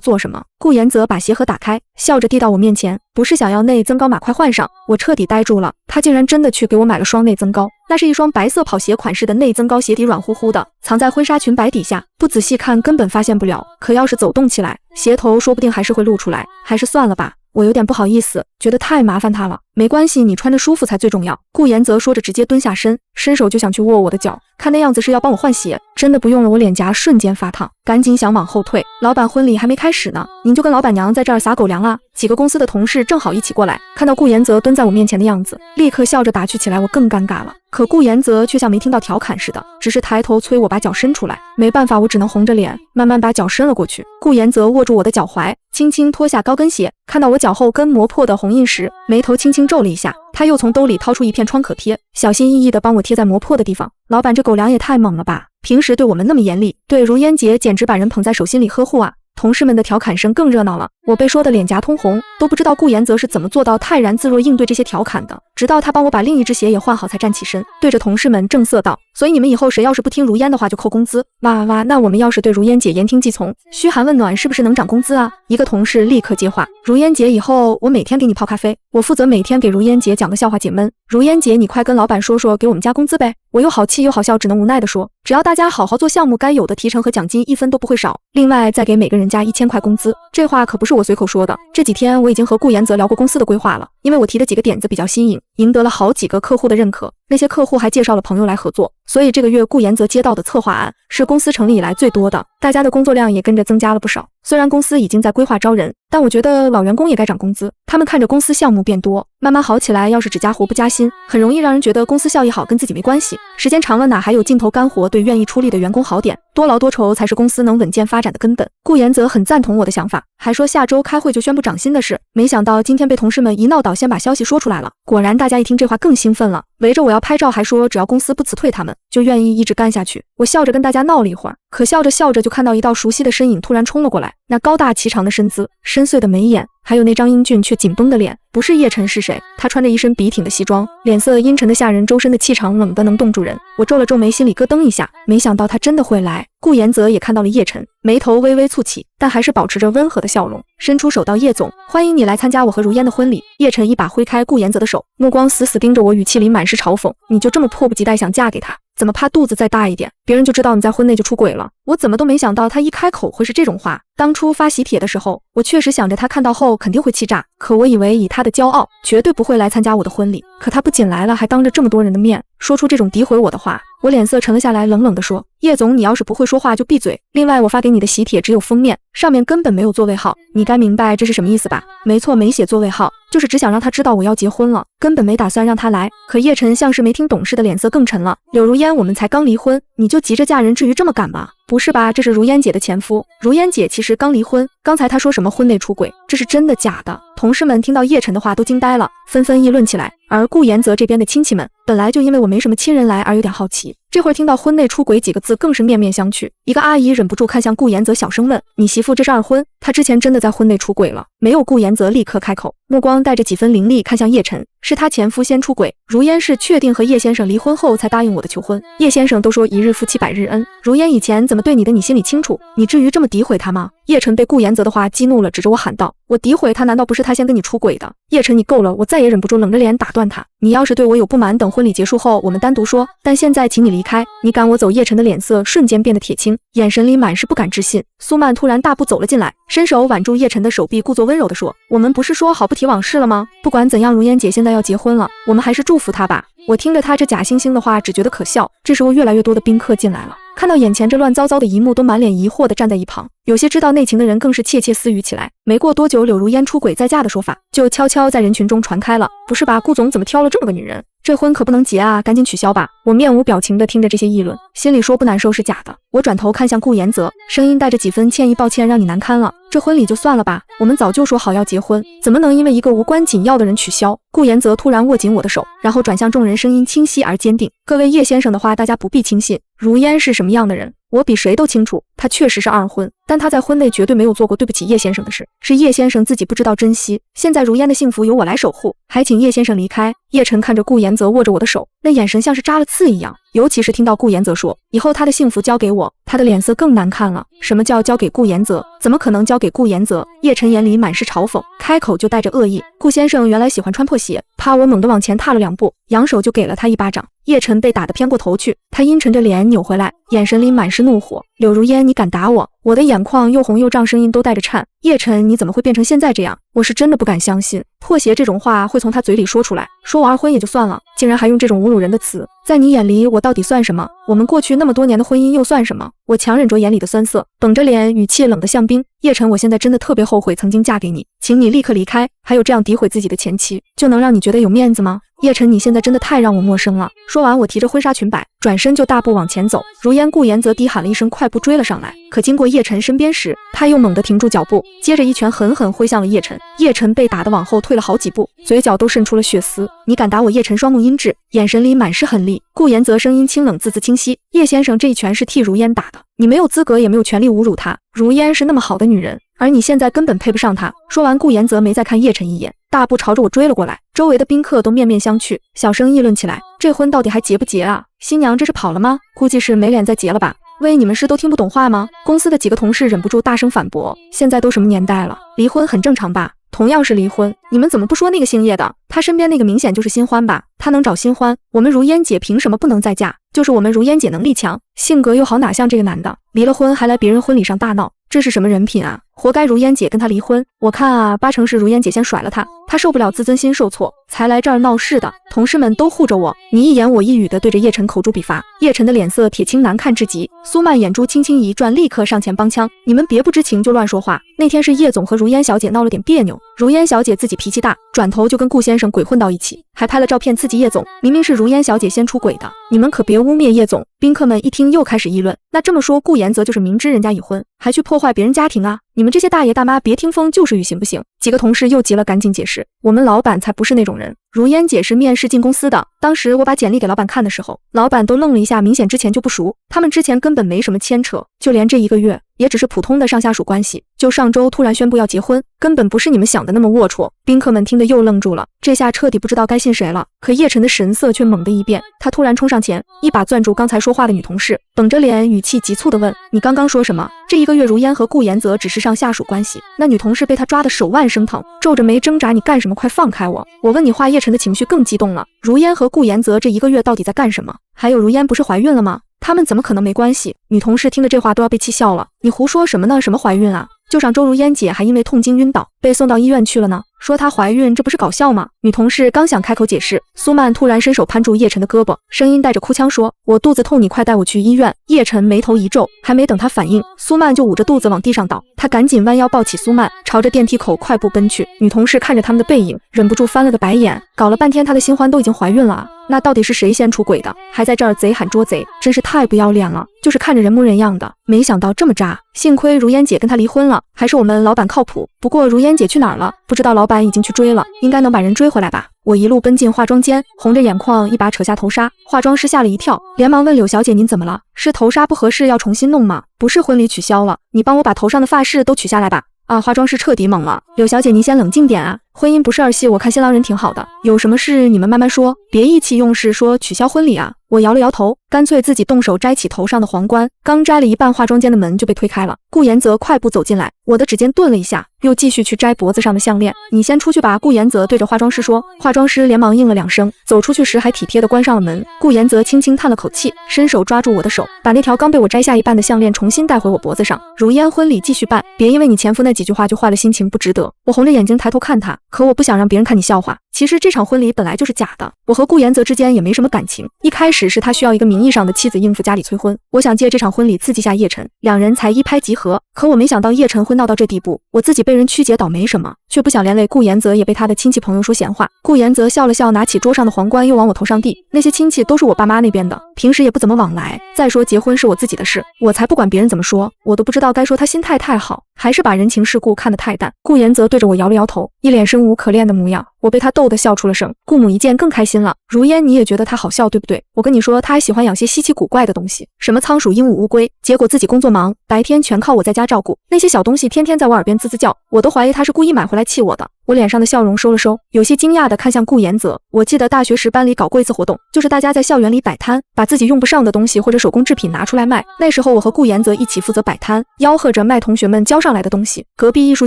做什么。顾言泽把鞋盒打开，笑着递到我面前，不是想要内增高码快换上？我彻底呆住了，他竟然真的去给我买了双内增高。那是一双白色跑鞋款式的内增高，鞋底软乎乎的，藏在婚纱裙摆底下，不仔细看根本发现不了，可要是走动起来，鞋头说不定还是会露出来。还是算了吧，我有点不好意思，觉得太麻烦他了。没关系，你穿着舒服才最重要。顾言泽说着，直接蹲下身，伸手就想去握我的脚，看那样子是要帮我换鞋。真的不用了，我脸颊瞬间发烫，赶紧想往后退。老板婚礼还没开始呢，您就跟老板娘在这儿撒狗粮啊？几个公司的同事正好一起过来，看到顾言泽蹲在我面前的样子，立刻笑着打趣起来，我更尴尬了。可顾言泽却像没听到调侃似的，只是抬头催我把脚伸出来。没办法，我只能红着脸慢慢把脚伸了过去。顾言泽握住我的脚踝，轻轻脱下高跟鞋，看到我脚后跟磨破的红印时，眉头轻轻皱了一下。他又从兜里掏出一片创可贴，小心翼翼地帮我贴在磨破的地方。老板这狗粮也太猛了吧，平时对我们那么严厉，对如烟姐简直把人捧在手心里呵护啊。同事们的调侃声更热闹了，我被说得脸颊通红，都不知道顾言泽是怎么做到泰然自若应对这些调侃的。直到他帮我把另一只鞋也换好，才站起身，对着同事们正色道：所以你们以后谁要是不听如烟的话就扣工资。哇哇哇，那我们要是对如烟姐言听计从，嘘寒问暖，是不是能涨工资啊？一个同事立刻接话：如烟姐，以后我每天给你泡咖啡，我负责每天给如烟姐讲个笑话解闷。如烟姐，你快跟老板说说给我们加工资呗。我又好气又好笑，只能无奈地说：只要大家好好做项目，该有的提成和奖金1分都不会少，另外再给每个人加1000块工资。这话可不是我随口说的，这几天我已经和顾言泽聊过公司的规划了，因为我提的几个点子比较新颖，赢得了好几个客户的认可，那些客户还介绍了朋友来合作，所以这个月顾言泽接到的策划案是公司成立以来最多的，大家的工作量也跟着增加了不少。虽然公司已经在规划招人，但我觉得老员工也该涨工资，他们看着公司项目变多，慢慢好起来，要是只加活不加薪，很容易让人觉得公司效益好跟自己没关系，时间长了哪还有劲头干活对愿意出力的员工好点，多劳多酬才是公司能稳健发展的根本。顾言泽很赞同我的想法，还说下周开会就宣布涨薪的事，没想到今天被同事们一闹倒，先把消息说出来了。果然大家一听这话更兴奋了，围着我要拍照，还说只要公司不辞退他们，就愿意一直干下去。我笑着跟大家闹了一会儿，可笑着笑着就看到一道熟悉的身影突然冲了过来，那高大颀长的身姿，深邃的眉眼，还有那张英俊却紧绷的脸，不是叶晨是谁？他穿着一身笔挺的西装，脸色阴沉的吓人，周身的气场冷得能冻住人。我皱了皱眉，心里咯噔一下，没想到他真的会来。顾言泽也看到了叶晨，眉头微微蹙起，但还是保持着温和的笑容，伸出手道：叶总，欢迎你来参加我和如烟的婚礼。叶晨一把挥开顾言泽的手，目光死死盯着我，语气里满是嘲讽：你就这么迫不及待想嫁给他？怎么怕肚子再大一点，别人就知道你在婚内就出轨了？我怎么都没想到他一开口会是这种话。当初发喜帖的时候，我确实想着他看到后肯定会气炸，可我以为以他的骄傲，绝对不会来参加我的婚礼。可他不仅来了，还当着这么多人的面说出这种诋毁我的话。我脸色沉了下来，冷冷地说：叶总，你要是不会说话就闭嘴。另外，我发给你的喜帖只有封面，上面根本没有座位号，你该明白这是什么意思吧？没错，没写座位号，就是只想让他知道我要结婚了，根本没打算让他来。可叶晨像是没听懂似的，脸色更沉了。柳如烟，我们才刚离婚，你就就急着嫁人，至于这么赶吗？不是吧，这是如烟姐的前夫。如烟姐其实刚离婚，刚才她说什么婚内出轨，这是真的假的？同事们听到叶晨的话都惊呆了，纷纷议论起来。而顾延泽这边的亲戚们，本来就因为我没什么亲人来而有点好奇，这会儿听到婚内出轨几个字更是面面相觑。一个阿姨忍不住看向顾延泽，小声问：“你媳妇这是二婚？她之前真的在婚内出轨了？”没有，顾延泽立刻开口，目光带着几分凌厉看向叶晨：“是她前夫先出轨，如烟是确定和叶先生离婚后才答应我的求婚。叶先生都说一日夫妻百日恩，如烟以前怎么对你的你心里清楚，你至于这么诋毁她吗？”叶晨被顾延泽的话激怒了，指着我喊道：“我诋毁他？难道不是他先跟你出轨的？叶晨，你够了！”我再也忍不住冷着脸打断他：“你要是对我有不满，等婚礼结束后我们单独说，但现在请你离开。你赶我走！”叶晨的脸色瞬间变得铁青，眼神里满是不敢置信。苏曼突然大步走了进来，伸手挽住叶晨的手臂，故作温柔地说：“我们不是说好不提往事了吗？不管怎样，如烟姐现在要结婚了，我们还是祝福她吧。”我听着他这假惺惺的话，只觉得可笑。这时候，越来越多的宾客进来了，看到眼前这乱糟糟的一幕，都满脸疑惑地站在一旁。有些知道内情的人更是窃窃私语起来。没过多久，柳如烟出轨再嫁的说法就悄悄在人群中传开了。不是吧，顾总怎么挑了这么个女人？这婚可不能结啊，赶紧取消吧！我面无表情地听着这些议论，心里说不难受是假的。我转头看向顾延泽，声音带着几分歉意：“抱歉让你难堪了，这婚礼就算了吧，我们早就说好要结婚，怎么能因为一个无关紧要的人取消？”顾延泽突然握紧我的手，然后转向众人，声音清晰而坚定：“各位，叶先生的话大家不必轻信，如烟是什么样的人，我比谁都清楚。他确实是二婚，但他在婚内绝对没有做过对不起叶先生的事，是叶先生自己不知道珍惜。现在如烟的幸福由我来守护，还请叶先生离开。”叶晨看着顾延泽握着我的手，那眼神像是扎了刺一样，尤其是听到顾延泽说以后他的幸福交给我，他的脸色更难看了。什么叫交给顾延泽？怎么可能交给顾延泽？叶晨眼里满是嘲讽，开口就带着恶意：“顾先生原来喜欢穿破鞋。”啪！我猛地往前踏了2步，扬手就给了他一巴掌。叶晨被打得偏过头去，他阴沉着脸扭回来，眼神里满是怒火：“柳如烟，你敢打我！”我的眼眶又红又胀，声音都带着颤：“叶晨，你怎么会变成现在这样？我是真的不敢相信，破鞋这种话会从他嘴里说出来。说我二婚也就算了，竟然还用这种侮辱人的词。在你眼里，我到底算什么？我们过去那么多年的婚姻又算什么？”我强忍着眼里的酸涩，绷着脸，语气冷得像冰：“叶晨，我现在真的特别后悔曾经嫁给你，请你立刻离开。还有这样诋毁自己的前妻，就能让你觉得有面子吗？叶晨，你现在真的太让我陌生了。”说完，我提着婚纱裙摆，转身就大步往前走。如烟、顾延泽低喊了一声，快步追了上来。可经过叶晨身边时，他又猛地停住脚步，接着一拳狠狠挥向了叶晨。叶晨被打得往后退了好几步，嘴角都渗出了血丝。“你敢打我？”叶晨双目阴鸷，眼神里满是狠厉。顾延泽声音清冷，字字清晰：“叶先生，这一拳是替如烟打的，你没有资格也没有权利侮辱她。如烟是那么好的女人，而你现在根本配不上她。”说完，顾延泽没再看叶晨一眼，大步朝着我追了过来。周围的宾客都面面相觑，小声议论起来：“这婚到底还结不结啊？新娘这是跑了吗？估计是没脸再结了吧。”喂，你们是都听不懂话吗？公司的几个同事忍不住大声反驳：“现在都什么年代了，离婚很正常吧？同样是离婚，你们怎么不说那个姓叶的？他身边那个明显就是新欢吧？他能找新欢，我们如烟姐凭什么不能再嫁？就是我们如烟姐能力强，性格又好，哪像这个男的，离了婚还来别人婚礼上大闹，这是什么人品啊？活该如烟姐跟他离婚。我看啊，8成是如烟姐先甩了他，他受不了自尊心受挫，才来这儿闹事的。”同事们都护着我，你一言我一语的对着叶晨口诛笔伐。叶晨的脸色铁青难看至极，苏曼眼珠轻轻一转，立刻上前帮腔：“你们别不知情就乱说话。那天是叶总和如烟小姐闹了点别扭，如烟小姐自己脾气大，转头就跟顾先生鬼混到一起，还拍了照片刺激叶总，明明是如烟小姐先出轨的，你们可别污蔑叶总。”宾客们一听又开始议论：“那这么说，顾延泽就是明知人家已婚，还去破坏别人家庭啊？你们这些大爷大妈别听风就是雨行不行？”几个同事又急了，赶紧解释：“我们老板才不是那种人。如烟姐是面试进公司的，当时我把简历给老板看的时候，老板都愣了一下，明显之前就不熟，他们之前根本没什么牵扯，就连这1个月也只是普通的上下属关系，就上周突然宣布要结婚，根本不是你们想的那么龌龊。”宾客们听得又愣住了，这下彻底不知道该信谁了。可叶晨的神色却猛地一变，他突然冲上前，一把攥住刚才说话的女同事，绷着脸，语气急促地问：“你刚刚说什么？这1个月如烟和顾延泽只是上下属关系？”那女同事被他抓得手腕生疼，皱着眉挣扎：“你干什么？快放开我！我问你话！”叶晨的情绪更激动了，如烟和顾延泽这1个月到底在干什么？还有如烟不是怀孕了吗？他们怎么可能没关系？女同事听的这话都要被气笑了，你胡说什么呢？什么怀孕啊？就上周如烟姐还因为痛经晕倒，被送到医院去了呢。说她怀孕，这不是搞笑吗？女同事刚想开口解释，苏曼突然伸手攀住叶晨的胳膊，声音带着哭腔说：“我肚子痛，你快带我去医院。”叶晨眉头一皱，还没等他反应，苏曼就捂着肚子往地上倒，他赶紧弯腰抱起苏曼，朝着电梯口快步奔去。女同事看着他们的背影，忍不住翻了个白眼，搞了半天她的新欢都已经怀孕了啊！那到底是谁先出轨的？还在这儿贼喊捉贼，真是太不要脸了，就是看着人模人样的，没想到这么渣。幸亏如烟姐跟他离婚了，还是我们老板靠谱。不过如烟姐去哪儿了？不知道老板已经去追了，应该能把人追回来吧。我一路奔进化妆间，红着眼眶，一把扯下头纱，化妆师吓了一跳，连忙问柳小姐您怎么了？是头纱不合适要重新弄吗？不是婚礼取消了，你帮我把头上的发饰都取下来吧。啊，化妆师彻底懵了。柳小姐您先冷静点啊，婚姻不是儿戏，我看新郎人挺好的，有什么事你们慢慢说，别意气用事说取消婚礼啊。我摇了摇头，干脆自己动手摘起头上的皇冠。刚摘了一半，化妆间的门就被推开了，顾妍泽快步走进来，我的指尖顿了一下，又继续去摘脖子上的项链。你先出去吧，顾妍泽对着化妆师说。化妆师连忙应了2声，走出去时还体贴地关上了门。顾妍泽轻轻叹了口气，伸手抓住我的手，把那条刚被我摘下一半的项链重新戴回我脖子上。如烟，婚礼继续办，别因为你前夫那几句话就坏了心情，不值得。我红着眼睛抬头看他，可我不想让别人看你笑话。其实这场婚礼本来就是假的，我和顾妍泽之间也没什么感情。一开始是他需要一个名义上的妻子应付家里催婚，我想借这场婚礼刺激下叶晨，2人才一拍即合。可我没想到叶晨会闹到这地步，我自己被人曲解倒霉什么，却不想连累顾妍泽也被他的亲戚朋友说闲话。顾妍泽笑了笑，拿起桌上的皇冠又往我头上递。那些亲戚都是我爸妈那边的，平时也不怎么往来。再说结婚是我自己的事，我才不管别人怎么说，我都不知道该说他心态太好，还是把人情世故看得太淡。顾妍泽对着我摇了摇头，一脸生无可恋的模样。我被他逗得笑出了声，顾母一见更开心了。如烟，你也觉得他好笑对不对？我跟你说，他还喜欢养些稀奇古怪的东西，什么仓鼠、鹦鹉、乌龟。结果自己工作忙，白天全靠我在家照顾，那些小东西天天在我耳边吱吱叫，我都怀疑他是故意买回来气我的。我脸上的笑容收了收，有些惊讶地看向顾妍泽。我记得大学时班里搞过一次活动，就是大家在校园里摆摊，把自己用不上的东西或者手工制品拿出来卖。那时候我和顾妍泽一起负责摆摊，吆喝着卖同学们交上来的东西。隔壁艺术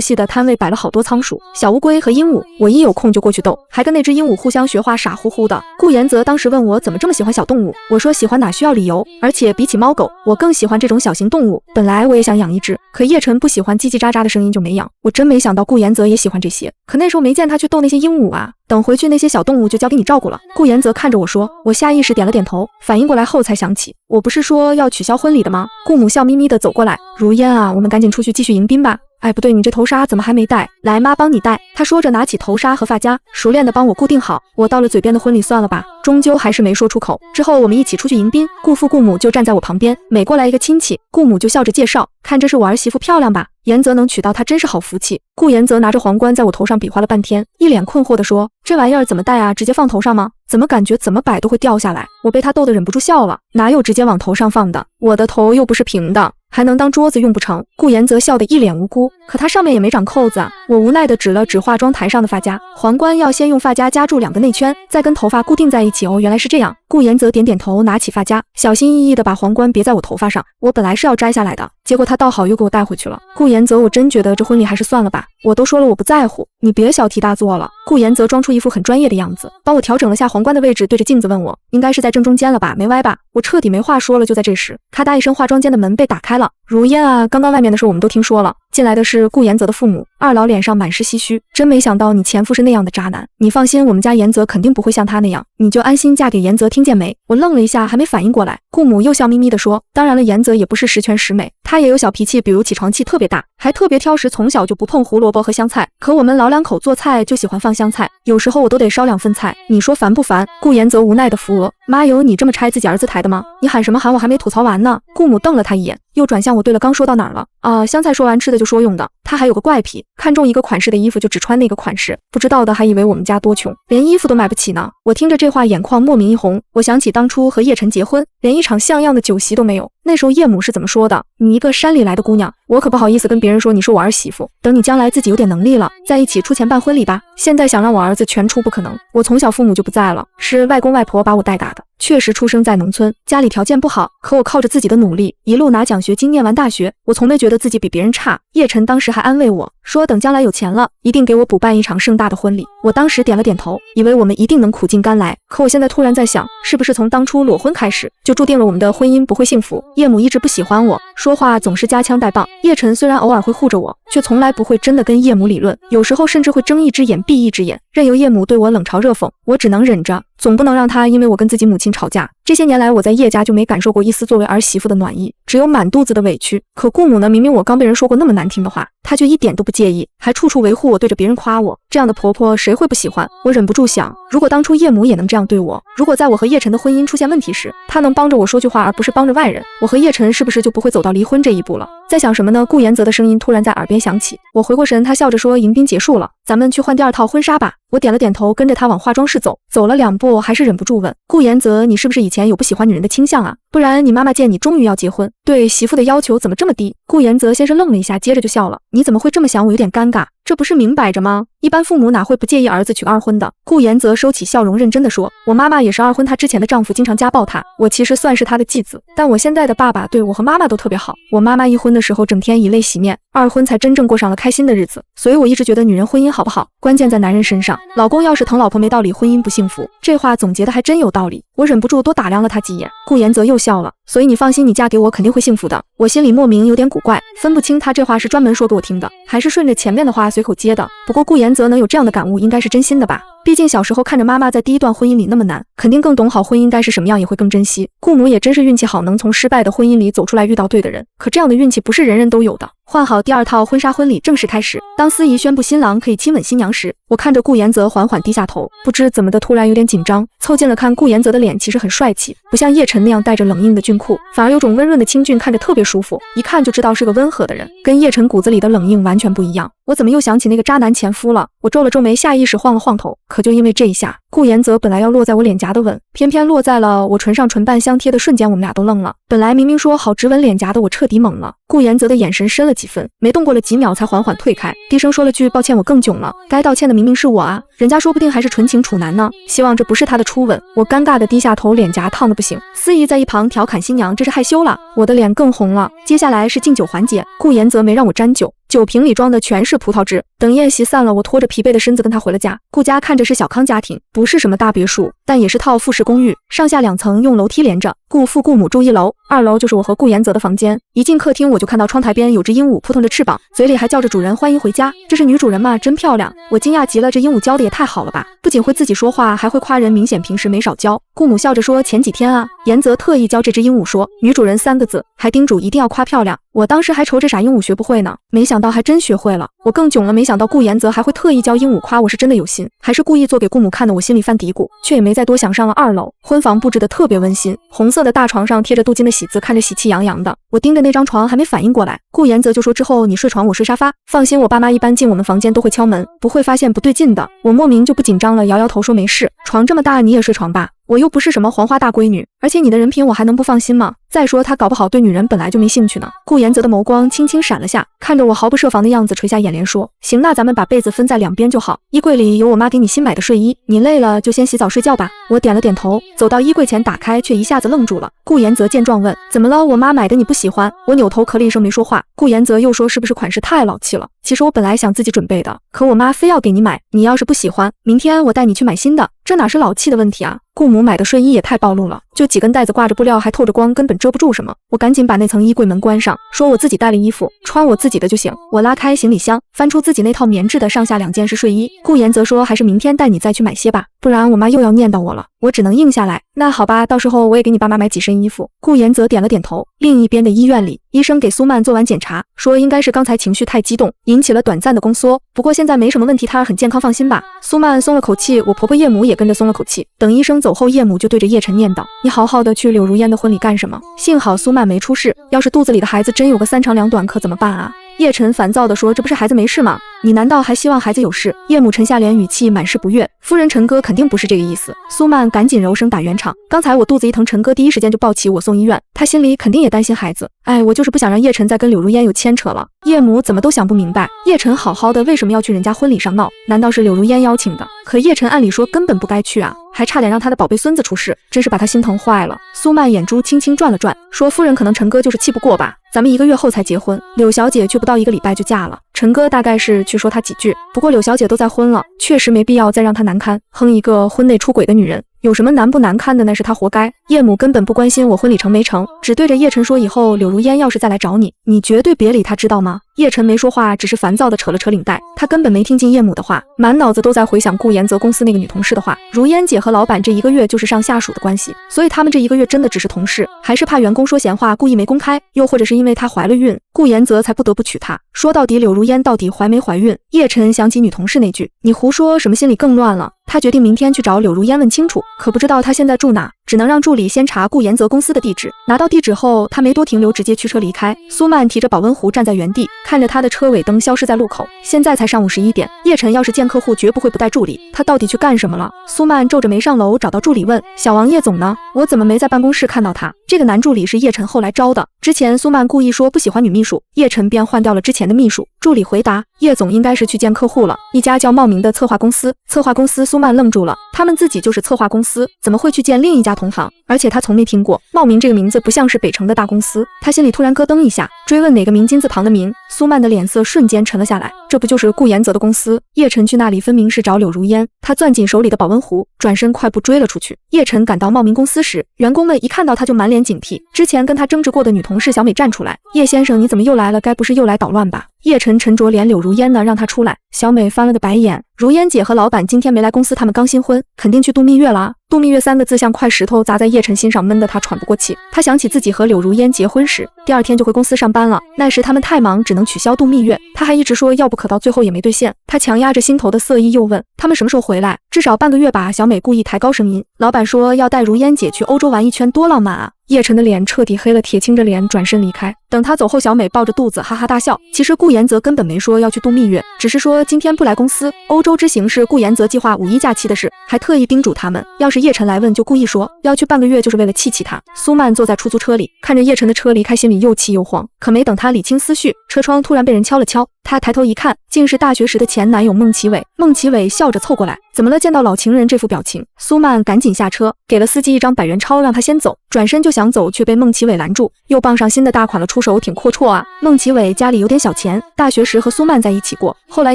系的摊位摆了好多仓鼠、小乌龟和鹦鹉，我一有空就过去逗，还跟那只鹦鹉互相学话，傻乎乎的。顾妍泽当时问我怎么这么喜欢小动物，我说喜欢哪需要理由，而且比起猫狗，我更喜欢这种小型动物。本来我也想养一只，可叶晨不喜欢叽叽喳喳的声音，就没养。我真没想到顾妍泽也喜欢这些，可那时候没见他去逗那些鹦鹉啊。等回去那些小动物就交给你照顾了。顾妍泽看着我说，我下意识点了点头，反应过来后才想起，我不是说要取消婚礼的吗？顾母笑眯眯的走过来，如烟啊，我们赶紧出去继续迎宾吧。哎，不对，你这头纱怎么还没戴？来，妈帮你戴。他说着拿起头纱和发夹，熟练的帮我固定好。我到了嘴边的婚礼算了吧，终究还是没说出口。之后我们一起出去迎宾，顾父顾母就站在我旁边，每过来一个亲戚，顾母就笑着介绍，看这是我儿媳妇漂亮吧？妍泽能娶到她真是好福气。顾妍泽拿着皇冠在我头上比划了半天，一脸困惑地说，这玩意儿怎么戴啊？直接放头上吗？怎么感觉怎么摆都会掉下来？我被他逗得忍不住笑了，哪有直接往头上放的？我的头又不是平的，还能当桌子用不成？顾妍泽笑得一脸无辜，可他上面也没长扣子啊。我无奈地指了指化妆台上的发夹，皇冠要先用发夹夹住2个内圈，再跟头发固定在一起。哦，原来是这样。顾妍泽点点头，拿起发夹，小心翼翼地把皇冠别在我头发上。我本来是要摘下来的，结果他倒好又给我带回去了。顾妍泽，我真觉得这婚礼还是算了吧，我都说了我不在乎，你别小题大做了。顾妍泽装出一副很专业的样子，帮我调整了下皇冠的位置，对着镜子问我，应该是在正中间了吧，没歪吧？我彻底没话说了。就在这时，咔嗒一声，化妆间的门被打开了。如烟啊，刚刚外面的事我们都听说了，进来的是顾妍泽的父母。二老脸上满是唏嘘，真没想到你前夫是那样的渣男。你放心，我们家妍泽肯定不会像他那样，你就安心嫁给妍泽，听见没？我愣了一下，还没反应过来，顾母又笑眯眯地说，当然了，妍泽也不是十全十美，他也有小脾气，比如起床气特别大，还特别挑食，从小就不碰胡萝卜和香菜。可我们老2口做菜就喜欢放香菜，有时候我都得烧2份菜，你说烦不烦？顾妍泽无奈的扶额，妈有你这么拆自己儿子台的吗？你喊什么喊？我还没吐槽完呢。顾母瞪了他一眼，又转向我，对了，刚说到哪儿了？啊，香菜说完，吃的就说用的。他还有个怪癖，看中一个款式的衣服就只穿那个款式，不知道的还以为我们家多穷，连衣服都买不起呢。我听着这话，眼眶莫名一红，我想起当初和叶晨结婚，连一场像样的酒席都没有。那时候叶母是怎么说的？你一个山里来的姑娘，我可不好意思跟别人说你是我儿媳妇，等你将来自己有点能力了，在一起出钱办婚礼吧。现在想让我儿子全出不可能，我从小父母就不在了，是外公外婆把我带大的。确实出生在农村，家里条件不好，可我靠着自己的努力，一路拿奖学金念完大学，我从没觉得自己比别人差。叶晨当时还安慰我说，等将来有钱了，一定给我补办一场盛大的婚礼。我当时点了点头，以为我们一定能苦尽甘来。可我现在突然在想，是不是从当初裸婚开始，就注定了我们的婚姻不会幸福？叶母一直不喜欢我，说话总是夹枪带棒。叶晨虽然偶尔会护着我，却从来不会真的跟叶母理论，有时候甚至会睁一只眼闭一只眼，任由叶母对我冷嘲热讽，我只能忍着。总不能让他因为我跟自己母亲吵架。这些年来我在叶家就没感受过一丝作为儿媳妇的暖意，只有满肚子的委屈。可顾母呢，明明我刚被人说过那么难听的话，她却一点都不介意，还处处维护我，对着别人夸我。这样的婆婆谁会不喜欢？我忍不住想，如果当初叶母也能这样对我，如果在我和叶晨的婚姻出现问题时，她能帮着我说句话而不是帮着外人，我和叶晨是不是就不会走到离婚这一步了？在想什么呢？顾延泽的声音突然在耳边响起，我回过神，他笑着说：“迎宾结束了，咱们去换第2套婚纱吧。”我点了点头，跟着他往化妆室走。走了2步，还是忍不住问顾延泽：“你是不是以前有不喜欢女人的倾向啊？不然你妈妈见你终于要结婚，对媳妇的要求怎么这么低？”顾延泽先是愣了一下，接着就笑了：“你怎么会这么想？我有点尴尬。这不是明摆着吗？一般父母哪会不介意儿子娶个2婚的？”顾延泽收起笑容，认真地说：“我妈妈也是2婚，她之前的丈夫经常家暴她，我其实算是她的继子，但我现在的爸爸对我和妈妈都特别好。我妈妈1婚的时候整天以泪洗面，2婚才真正过上了开心的日子。所以我一直觉得女人婚姻好不好，关键在男人身上。老公要是疼老婆没道理，婚姻不幸福。”这话总结的还真有道理，我忍不住多打量了他几眼。顾延泽又笑了：“所以你放心，你嫁给我肯定会幸福的。”我心里莫名有点古怪，分不清他这话是专门说给我听的，还是顺着前面的话随口接的。不过顾延泽能有这样的感悟，应该是真心的吧。毕竟小时候看着妈妈在第1段婚姻里那么难，肯定更懂好婚姻该是什么样，也会更珍惜。顾母也真是运气好，能从失败的婚姻里走出来，遇到对的人。可这样的运气不是人人都有的。换好第2套婚纱，婚礼正式开始。当司仪宣布新郎可以亲吻新娘时，我看着顾延泽缓缓低下头，不知怎么的突然有点紧张。凑近了看，顾延泽的脸其实很帅气，不像叶晨那样带着冷硬的俊酷，反而有种温润的清俊，看着特别舒服，一看就知道是个温和的人，跟叶晨骨子里的冷硬完全不一样。我怎么又想起那个渣男前夫了？我皱了皱眉，下意识晃了晃头。可就因为这一下，顾延泽本来要落在我脸颊的吻，偏偏落在了我唇上，唇瓣相贴的瞬间，我们俩都愣了。本来明明说好只吻脸颊的我彻底懵了。顾延泽的眼神深了几分，没动过了几秒才缓缓退开，低声说了句：“抱歉，我更囧了。”该道歉的明明是我啊，人家说不定还是纯情处男呢。希望这不是他的初吻。我尴尬的低下头，脸颊烫的不行。司仪在一旁调侃新娘：“这是害羞了。”我的脸更红了。接下来是敬酒环节，顾延泽没让我沾酒，酒瓶里装的全是葡萄汁。等宴席散了，我拖着疲惫的身子跟他回了家。顾家看着是小康家庭，不是什么大别墅，但也是套复式公寓，上下2层，用楼梯连着。顾父顾母住1楼，2楼就是我和顾延泽的房间。一进客厅，我就看到窗台边有只鹦鹉扑腾着翅膀，嘴里还叫着主人欢迎回家。这是女主人吗？真漂亮！我惊讶极了，这鹦鹉教的也太好了吧，不仅会自己说话，还会夸人，明显平时没少教。顾母笑着说：“前几天啊，延泽特意教这只鹦鹉说女主人3个字，还叮嘱一定要夸漂亮。”我当时还愁这傻鹦鹉学不会呢，没想到还真学会了。我更囧了，没想到顾延泽还会特意教鹦鹉夸我，是真的有心，还是故意做给顾母看的？我心里犯嘀咕，却也没再多想。上了2楼，婚房布置的特别温馨，红色的大床上贴着镀金的喜字，看着喜气洋洋的。我盯着那张床还没反应过来，顾延泽就说：“之后你睡床，我睡沙发。放心，我爸妈一般进我们房间都会敲门，不会发现不对劲的。”我莫名就不紧张了，摇摇头说：“没事，床这么大，你也睡床吧。我又不是什么黄花大闺女，而且你的人品我还能不放心吗？再说他搞不好对女人本来就没兴趣呢。”顾延泽的眸光轻轻闪了下，看着我毫不设防的样子，垂下眼帘说：“行，那咱们把被子分在2边就好。衣柜里有我妈给你新买的睡衣，你累了就先洗澡睡觉吧。”我点了点头，走到衣柜前打开，却一下子愣住了。顾延泽见状问：“怎么了？我妈买的你不喜欢？”我扭头咳了一声没说话。顾延泽又说：“是不是款式太老气了？其实我本来想自己准备的，可我妈非要给你买，你要是不喜欢，明天我带你去买新的。这哪是老气的问题啊？顾母买的睡衣也太暴露了，就几根带子挂着布料，还透着光，根本遮不住什么。我赶紧把那层衣柜门关上，说我自己带了衣服，穿我自己的就行。我拉开行李箱，翻出自己那套棉质的上下2件式睡衣。顾延泽说：“还是明天带你再去买些吧，不然我妈又要念叨我了。”我只能应下来。那好吧，到时候我也给你爸妈买几身衣服。顾延泽点了点头。另一边的医院里，医生给苏曼做完检查，说应该是刚才情绪太激动，引起了短暂的宫缩，不过现在没什么问题，胎儿很健康，放心吧。苏曼松了口气，我婆婆叶母也跟着松了口气。等医生走后，叶母就对着叶晨念叨：“你好好的去柳如烟的婚礼干什么？幸好苏曼没出事，要是肚子里的孩子真有个3长2短可怎么办啊？”叶晨烦躁地说：“这不是孩子没事吗？你难道还希望孩子有事？”叶母沉下脸，语气满是不悦：“夫人，陈哥肯定不是这个意思。”苏曼赶紧柔声打圆场：“刚才我肚子一疼，陈哥第一时间就抱起我送医院，他心里肯定也担心孩子。哎，我就是不想让叶晨再跟柳如烟有牵扯了。”叶母怎么都想不明白，叶晨好好的为什么要去人家婚礼上闹？难道是柳如烟邀请的？可叶晨按理说根本不该去啊，还差点让他的宝贝孙子出事，真是把他心疼坏了。苏曼眼珠轻轻转了转，说：“夫人，可能陈哥就是气不过吧，咱们1个月后才结婚，柳小姐却不到1个礼拜就嫁了。陈哥大概是去说她几句，不过柳小姐都再婚了，确实没必要再让她难堪。哼，一个婚内出轨的女人。”有什么难不难堪的，那是他活该。叶母根本不关心我婚礼成没成，只对着叶晨说，以后柳如烟要是再来找你，你绝对别理他，知道吗？叶晨没说话，只是烦躁地扯了扯领带，他根本没听进叶母的话，满脑子都在回想顾延泽公司那个女同事的话。如烟姐和老板这1个月就是上下属的关系，所以他们这1个月真的只是同事，还是怕员工说闲话故意没公开，又或者是因为她怀了孕，顾延泽才不得不娶她。说到底，柳如烟到底怀没怀孕？叶晨想起女同事那句你胡说什么，心里更乱了。他决定明天去找柳如烟问清楚，可不知道她现在住哪，只能让助理先查顾延泽公司的地址。拿到地址后，他没多停留，直接驱车离开。苏曼提着保温壶站在原地，看着他的车尾灯消失在路口。现在才上午11点，叶晨要是见客户绝不会不带助理，他到底去干什么了？苏曼皱着眉上楼，找到助理问：小王，叶总呢？我怎么没在办公室看到他？这个男助理是叶晨后来招的，之前苏曼故意说不喜欢女秘书，叶晨便换掉了之前的秘书。助理回答：叶总应该是去见客户了，一家叫茂名的策划公司。策划公司？苏曼愣住了，他们自己就是策划公司，怎么会去见另一家同行？而且他从没听过茂名这个名字，不像是北城的大公司。他心里突然咯噔一下，追问哪个名金字旁的名。苏曼的脸色瞬间沉了下来，这不就是顾延泽的公司？叶晨去那里分明是找柳如烟。他攥紧手里的保温壶，转身快步追了出去。叶晨赶到茂名公司时，员工们一看到他就满脸警惕。之前跟他争执过的女同事小美站出来：叶先生，你怎么又来了？该不是又来捣乱吧？叶晨沉着脸：柳如烟呢？让他出来。小美翻了个白眼：如烟姐和老板今天没来公司，他们刚新婚，肯定去度蜜月了啊。度蜜月3个字像块石头砸在叶晨心上，闷得他喘不过气。他想起自己和柳如烟结婚时，第2天就回公司上班了，那时他们太忙，只能取消度蜜月。他还一直说要不可，到最后也没兑现。他强压着心头的色意，又问他们什么时候回来？至少半个月吧。小美故意抬高声音：老板说要带如烟姐去欧洲玩一圈，多浪漫啊。叶晨的脸彻底黑了，铁青着脸转身离开。等他走后，小美抱着肚子哈哈大笑。其实顾延泽根本没说要去度蜜月，只是说今天不来公司。欧洲之行是顾延泽计划5·1假期的事，还特意叮嘱他们，要是叶晨来问，就故意说要去半个月，就是为了气他。苏曼坐在出租车里，看着叶晨的车离开，心里又气又慌。可没等他理清思绪，车窗突然被人敲了敲。他抬头一看，竟是大学时的前男友孟奇伟。孟奇伟笑着凑过来：怎么了？见到老情人这副表情。苏曼赶紧下车，给了司机1张100元钞，让他先走。转身就想走，却被孟奇伟拦住。又傍上新的大款了，出手挺阔绰啊。孟奇伟家里有点小钱，大学时和苏曼在一起过，后来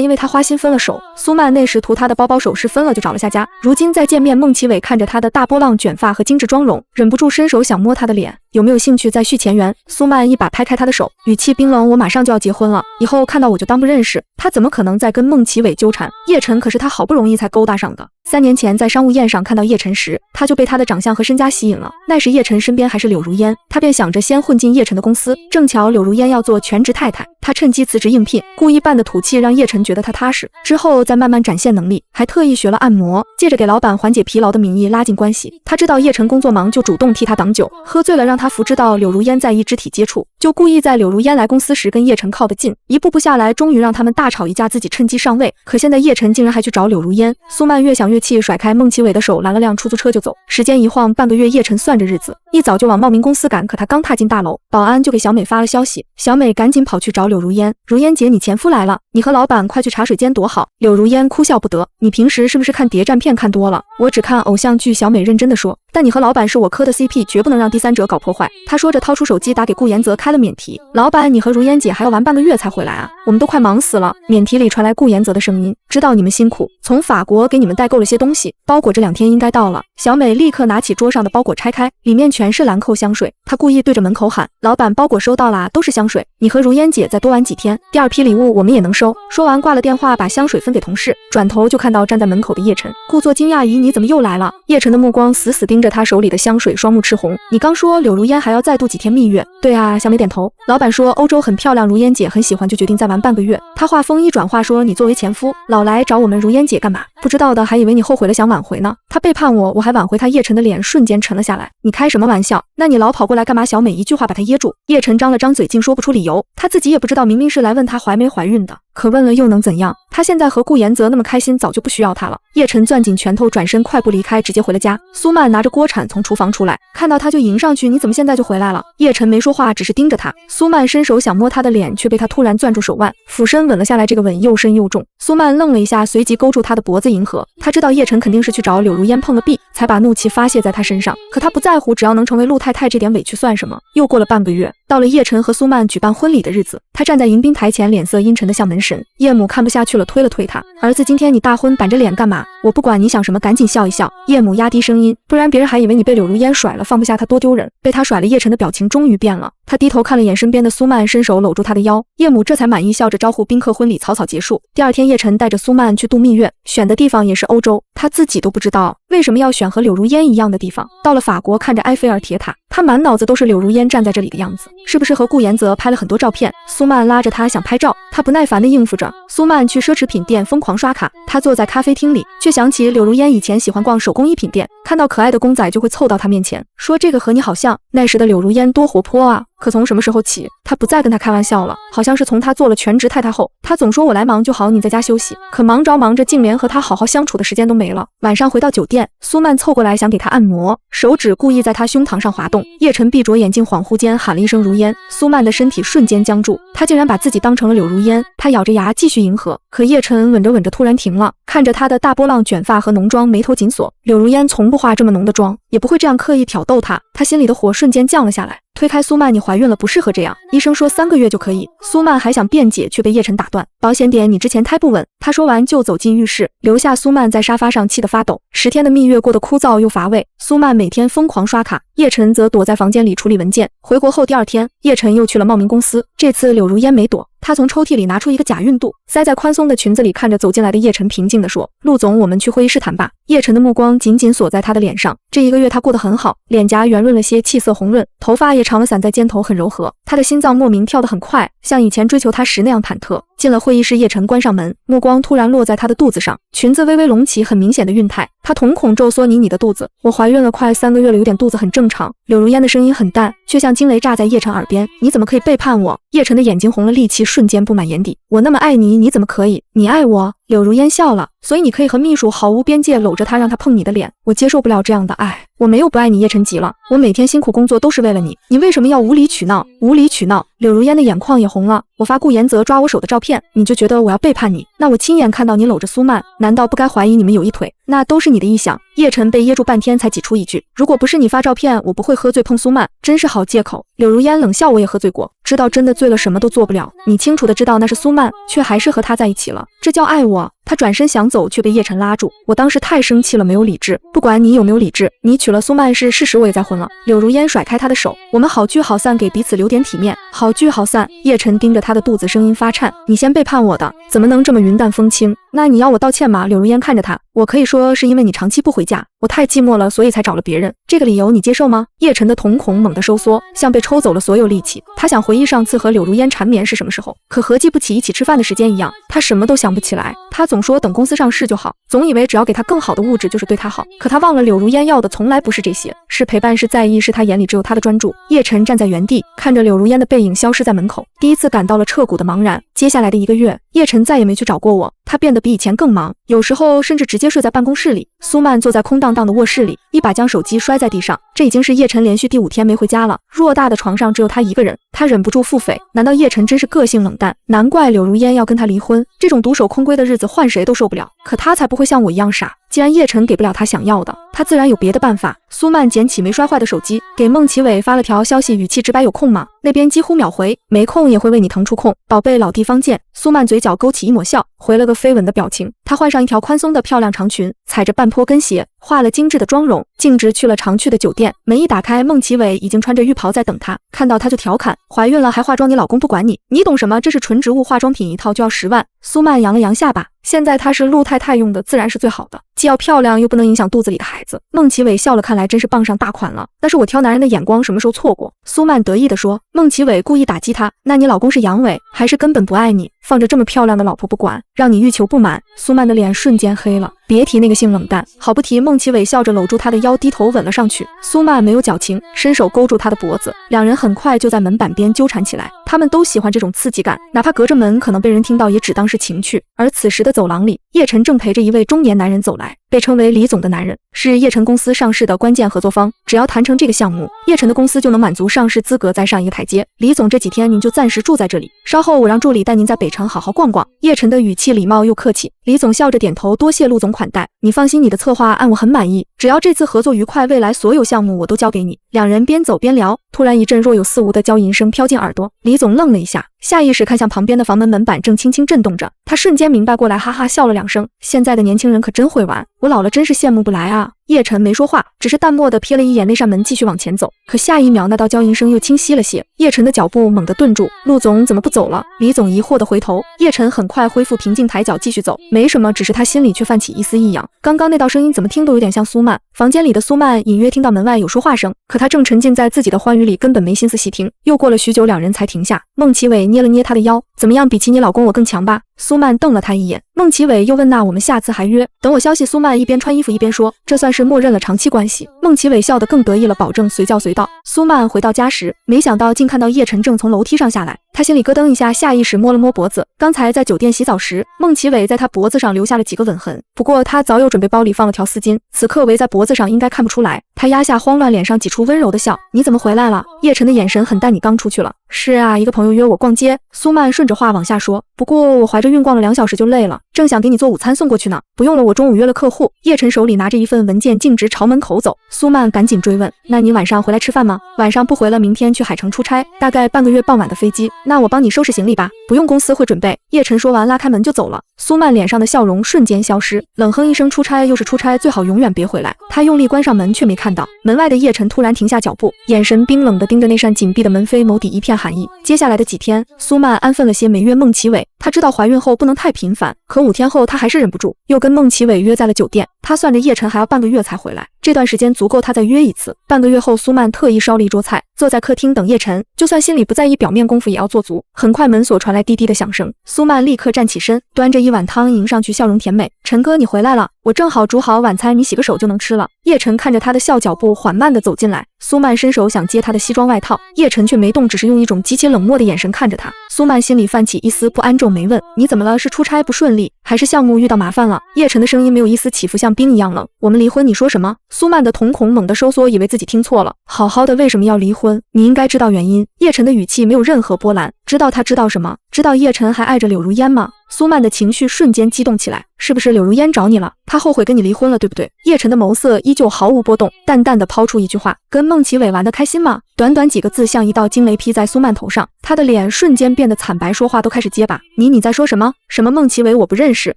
因为他花心分了手。苏曼那时图他的包包首饰分了，就找了下家。如今再见面，孟奇伟看着他的大波浪卷发和精致妆容，忍不住伸手想摸他的脸。有没有兴趣再续前缘？苏曼一把拍开他的手，语气冰冷：我马上就要结婚了，以后看到我就当不认识。他怎么可能再跟孟奇伟纠缠？叶晨可是他好不容易才勾搭上的。3年前在商务宴上看到叶晨时，他就被他的长相和身家吸引了。那时叶晨身边还是柳如烟，他便想着先混进叶晨的公司。正巧柳如烟要做全职太太，他趁机辞职应聘，故意扮的土气，让叶晨觉得他踏实，之后再慢慢展现能力，还特意学了按摩，借着给老板缓解疲劳的名义拉近关系。他知道叶晨工作忙，就主动替他挡酒，喝醉了让他服知道柳如烟在意肢体接触，就故意在柳如烟来公司时跟叶晨靠得近，一步步下来，终于让他们大吵一架，自己趁机上位。可现在叶晨竟然还去找柳如烟。苏曼越想越气，甩开孟奇伟的手，拦了辆出租车就走。时间一晃半个月，叶晨算着日子，一早就往茂名公司赶。可他刚踏进大楼，保安就给小美发了消息。小美赶紧跑去找柳如烟：如烟姐，你前夫来了，你和老板快去茶水间躲好。柳如烟哭笑不得：你平时是不是看谍战片看多了？我只看偶像剧。小美认真的说：但你和老板是我磕的 CP， 绝不能让第三者搞破坏。他说着掏出手机打给顾延泽开了免提：老板，你和如烟姐还要玩半个月才回来啊？我们都快忙死了。免提里传来顾延泽的声音：知道你们辛苦，从法国给你们代购了些东西，包裹这2天应该到了。小美立刻拿起桌上的包裹拆开，里面全是兰蔻香水。她故意对着门口喊：老板，包裹收到啦，都是香水，你和如烟姐再多玩几天，第2批礼物我们也能收。说完挂了电话，把香水分给同事，转头就看到站在门口的叶晨。故作惊讶：姨，你怎么又来了？叶晨的目光死死盯着他手里的香水，双目赤红。你刚说柳如烟还要再度几天蜜月？对啊。小美点头。老板说欧洲很漂亮，如烟姐很喜欢，就决定再玩半个月。他话锋一转话说：你作为前夫老来找我们如烟姐干嘛？不知道的还以为你后悔了想挽回呢。他背叛我，我还挽回他？叶晨的脸瞬间沉了下来。你开什么玩笑？那你老跑过来干嘛？小美一句话把他噎住。叶晨张了张嘴，竟说不出理由。他自己也不知道，明明是来问他怀没怀孕的，可问了又能怎样？他现在和顾延泽那么开心，早就不需要他了。叶晨攥紧拳头，转身快步离开，直接回了家。苏曼拿着锅铲从厨房出来，看到他就迎上去：你怎么现在就回来了？叶晨没说话，只是盯着他。苏曼伸手想摸他的脸，却被他突然攥住手腕，俯身吻了下来。这个吻又深又重。苏曼愣了一下，随即勾住他的脖子迎合。他知道叶晨肯定是去找柳如烟碰了壁，才把怒气发泄在他身上。可他不在乎，只要能成为陆太太，这点委屈算什么？又过了半个月，到了叶晨和苏曼举办婚礼的日子，他站在迎宾台前，脸色阴沉的像门神。叶母看不下去了，推了推他：儿子，今天你大婚板着脸干嘛？我不管你想什么，赶紧笑一笑。叶母压低声音，不然别人还以为你被柳如烟甩了，放不下她多丢人。被她甩了，叶晨的表情终于变了，他低头看了眼身边的苏曼，伸手搂住她的腰。叶母这才满意，笑着招呼宾客婚礼草草结束。第二天，叶晨带着苏曼去度蜜月，选的地方也是欧洲，他自己都不知道为什么要选和柳如烟一样的地方。到了法国，看着埃菲尔铁塔，他满脑子都是柳如烟站在这里的样子，是不是和顾妍泽拍了很多照片？苏曼拉着他想拍照，他不耐烦地应付着。苏曼去奢侈品店疯狂刷卡，他坐在咖啡厅里，却想起柳如烟以前喜欢逛手工艺品店，看到可爱的公仔就会凑到他面前，说这个和你好像。那时的柳如烟多活泼啊！可从什么时候起，他不再跟他开玩笑了，好像是从他做了全职太太后。他总说我来忙就好，你在家休息，可忙着忙着，竟连和他好好相处的时间都没了。晚上回到酒店，苏曼凑过来想给他按摩，手指故意在他胸膛上滑动。叶晨闭着眼睛，恍惚间喊了一声如烟，苏曼的身体瞬间僵住，他竟然把自己当成了柳如烟。他咬着牙继续迎合，可叶晨吻着吻着突然停了，看着他的大波浪卷发和浓妆，眉头紧锁。柳如烟从不化这么浓的妆，也不会这样刻意挑逗他，他心里的火瞬间降了下来。推开苏曼，你怀孕了，不适合这样，医生说3个月就可以。苏曼还想辩解，却被叶晨打断。保险点，你之前胎不稳。他说完就走进浴室，留下苏曼在沙发上气得发抖。10天的蜜月过得枯燥又乏味，苏曼每天疯狂刷卡，叶晨则躲在房间里处理文件。回国后第2天，叶晨又去了茂名公司，这次柳如烟没躲。他从抽屉里拿出一个假孕肚，塞在宽松的裙子里，看着走进来的叶晨，平静地说：“陆总，我们去会议室谈吧。”叶晨的目光紧紧锁在他的脸上。这1个月他过得很好，脸颊圆润了些，气色红润，头发也长了，散在肩头，很柔和。他的心脏莫名跳得很快，像以前追求他时那样忐忑。进了会议室，叶晨关上门，目光突然落在他的肚子上，裙子微微隆起，很明显的孕态。他瞳孔骤缩：“你的肚子，我怀孕了快3个月了，有点肚子很正常。”柳如烟的声音很淡，却像惊雷炸在叶晨耳边：“你怎么可以背叛我？”叶晨的眼睛红了，戾气瞬间布满眼底。“我那么爱你，你怎么可以？你爱我？”柳如烟笑了，所以你可以和秘书毫无边界搂着他，让他碰你的脸。我接受不了这样的爱，我没有不爱你。叶晨急了，我每天辛苦工作都是为了你，你为什么要无理取闹？无理取闹！柳如烟的眼眶也红了。我发顾妍泽抓我手的照片，你就觉得我要背叛你？那我亲眼看到你搂着苏曼，难道不该怀疑你们有一腿？那都是你的臆想。叶晨被噎住半天才挤出一句：“如果不是你发照片，我不会喝醉碰苏曼。”真是好借口。柳如烟冷笑：“我也喝醉过，知道真的醉了什么都做不了。你清楚的知道那是苏曼，却还是和他在一起了，这叫爱我。”他转身想走，却被叶晨拉住。我当时太生气了，没有理智。不管你有没有理智，你娶了苏曼是事实，我也再婚了。柳如烟甩开他的手，我们好聚好散，给彼此留点体面。好聚好散。叶晨盯着他的肚子，声音发颤：“你先背叛我的，怎么能这么云淡风轻？那你要我道歉吗？”柳如烟看着他：“我可以说是因为你长期不回家，我太寂寞了，所以才找了别人。这个理由你接受吗？”叶晨的瞳孔猛地收缩，像被抽走了所有力气。他想回忆上次和柳如烟缠绵是什么时候，可合计不起一起吃饭的时间一样，他什么都想不起来。他总说等公司上市就好，总以为只要给他更好的物质就是对他好，可他忘了柳如烟要的从来不是这些，是陪伴，是在意，是他眼里只有他的专注。叶晨站在原地，看着柳如烟的背影消失在门口，第一次感到了彻骨的茫然。接下来的1个月，叶晨再也没去找过我，他变得比以前更忙，有时候甚至直接睡在办公室里。苏曼坐在空荡荡的卧室里，一把将手机摔在地上。这已经是叶晨连续第5天没回家了，偌大的床上只有他一个人，他忍不住腹诽：难道叶晨真是个性冷淡？难怪柳如烟要跟他离婚，这种独守空闺的日子换谁都受不了。可他才不会像我一样傻，既然叶晨给不了他想要的，他自然有别的办法。苏曼捡起没摔坏的手机，给孟奇伟发了条消息，语气直白：有空吗？那边几乎秒回：没空也会为你腾出空，宝贝，老地方见。苏曼嘴角勾起一抹笑，回了个飞吻的表情。她换上一条宽松的漂亮长裙，踩着半坡跟鞋，化了精致的妆容，径直去了常去的酒店。门一打开，孟奇伟已经穿着浴袍在等她，看到她就调侃：怀孕了还化妆，你老公不管你，你懂什么？这是纯植物化妆品，一套就要10万。苏曼扬了扬下巴，现在她是陆太太用的，自然是最好的，既要漂亮又不能影响肚子里的孩子。孟奇伟笑了，看来真是傍上大款了，那是我挑男人的眼光什么时候错过？苏曼得意地说。孟奇伟故意打击她：那你老公是阳痿，还是根本不爱你？放着这么漂亮的老婆不管，让你欲求不满？苏曼的脸瞬间黑了，别提那个性冷淡，好不提。孟奇伟笑着搂住她的腰，低头吻了上去。苏曼没有矫情，伸手勾住她的脖子，两人很快就在门板边纠缠起来。他们都喜欢这种刺激感，哪怕隔着门可能被人听到，也只当是情趣。而此时的走廊里，叶晨正陪着一位中年男人走来，被称为李总的男人是叶晨公司上市的关键合作方，只要谈成这个项目，叶晨的公司就能满足上市资格，再上一个台阶。李总，这几天您就暂时住在这里，稍后我让助理带您在北城好好逛逛。叶晨的语气礼貌又客气。李总笑着点头，多谢陆总款待，你放心，你的策划案我很满意，只要这次合作愉快，未来所有项目我都交给你。两人边走边聊，突然一阵若有似无的娇吟声飘进耳朵，李总愣了一下，下意识看向旁边的房门，门板正轻轻震动着，他瞬间明白过来，哈哈笑了2声。现在的年轻人可真会玩，我老了真是羡慕不来啊。叶晨没说话，只是淡漠地瞥了一眼那扇门，继续往前走。可下一秒，那道娇吟声又清晰了些，叶晨的脚步猛地顿住。陆总怎么不走了？李总疑惑地回头。叶晨很快恢复平静，抬脚继续走。没什么，只是他心里却泛起一丝异样。刚刚那道声音怎么听都有点像苏曼。房间里的苏曼隐约听到门外有说话声，可他正沉浸在自己的欢愉里，根本没心思细听。又过了许久，两人才停下。孟奇伟捏了捏他的腰，怎么样，比起你老公我更强吧？苏曼瞪了他一眼。孟奇伟又问，那我们下次还约？等我消息。苏曼一边穿衣服一边说，这算是默认了长期关系。孟奇伟笑得更得意了，保证随叫随到。苏曼回到家时，没想到竟看到叶晨正从楼梯上下来，他心里咯噔一下，下意识摸了摸脖子。刚才在酒店洗澡时，孟奇伟在他脖子上留下了几个吻痕，不过他早有准备，包里放了条丝巾，此刻围在脖子上应该看不出来。他压下慌乱，脸上挤出温柔的笑，你怎么回来了？叶晨的眼神很淡，你刚出去了？是啊，一个朋友约我逛街。苏曼顺着话往下说，不过我怀着孕逛了2小时就累了，正想给你做午餐送过去呢。不用了，我中午约了客户。叶晨手里拿着一份文件，径直朝门口走。苏曼赶紧追问，那你晚上回来吃饭吗？晚上不回了，明天去海城出差，大概半个月傍晚的飞机。那我帮你收拾行李吧，不用，公司会准备。叶晨说完拉开门就走了。苏曼脸上的笑容瞬间消失，冷哼一声，出差又是出差，最好永远别回来。他用力关上门，却没看到门外的叶晨突然停下脚步，眼神冰冷地盯着那扇紧闭的门，飞眸底一片寒意。接下来的几天，苏曼安分了些，没约孟奇伟。他知道怀孕后不能太频繁，可5天后他还是忍不住，又跟孟奇伟约在了酒店。他算着叶晨还要半个月才回来，这段时间足够他再约一次。半个月后，苏曼特意烧了一桌菜，坐在客厅等叶晨，就算心里不在意，表面功夫也要做足。很快门锁传来滴滴的响声，苏曼立刻站起身，端着一碗汤迎上去，笑容甜美。陈哥，你回来了，我正好煮好晚餐，你洗个手就能吃了。叶晨看着他的笑，脚步缓慢地走进来。苏曼伸手想接他的西装外套，叶晨却没动，只是用一种极其冷漠的眼神看着他。苏曼心里泛起一丝不安，皱眉问，你怎么了？是出差不顺利，还是项目遇到麻烦了？叶晨的声音没有一丝起伏，像冰一样冷。我们离婚，你说什么？苏曼的瞳孔猛地收缩，以为自己听错了。好好的为什么要离婚？你应该知道原因。叶晨的语气没有任何波澜。知道？他知道什么？知道叶晨还爱着柳如烟吗？苏曼的情绪瞬间激动起来，是不是柳如烟找你了？她后悔跟你离婚了，对不对？叶晨的眸色依旧毫无波动，淡淡的抛出一句话，跟孟奇伟玩得开心吗？短短几个字像一道惊雷劈在苏曼头上，她的脸瞬间变得惨白，说话都开始结巴。你在说什么？什么孟奇伟我不认识，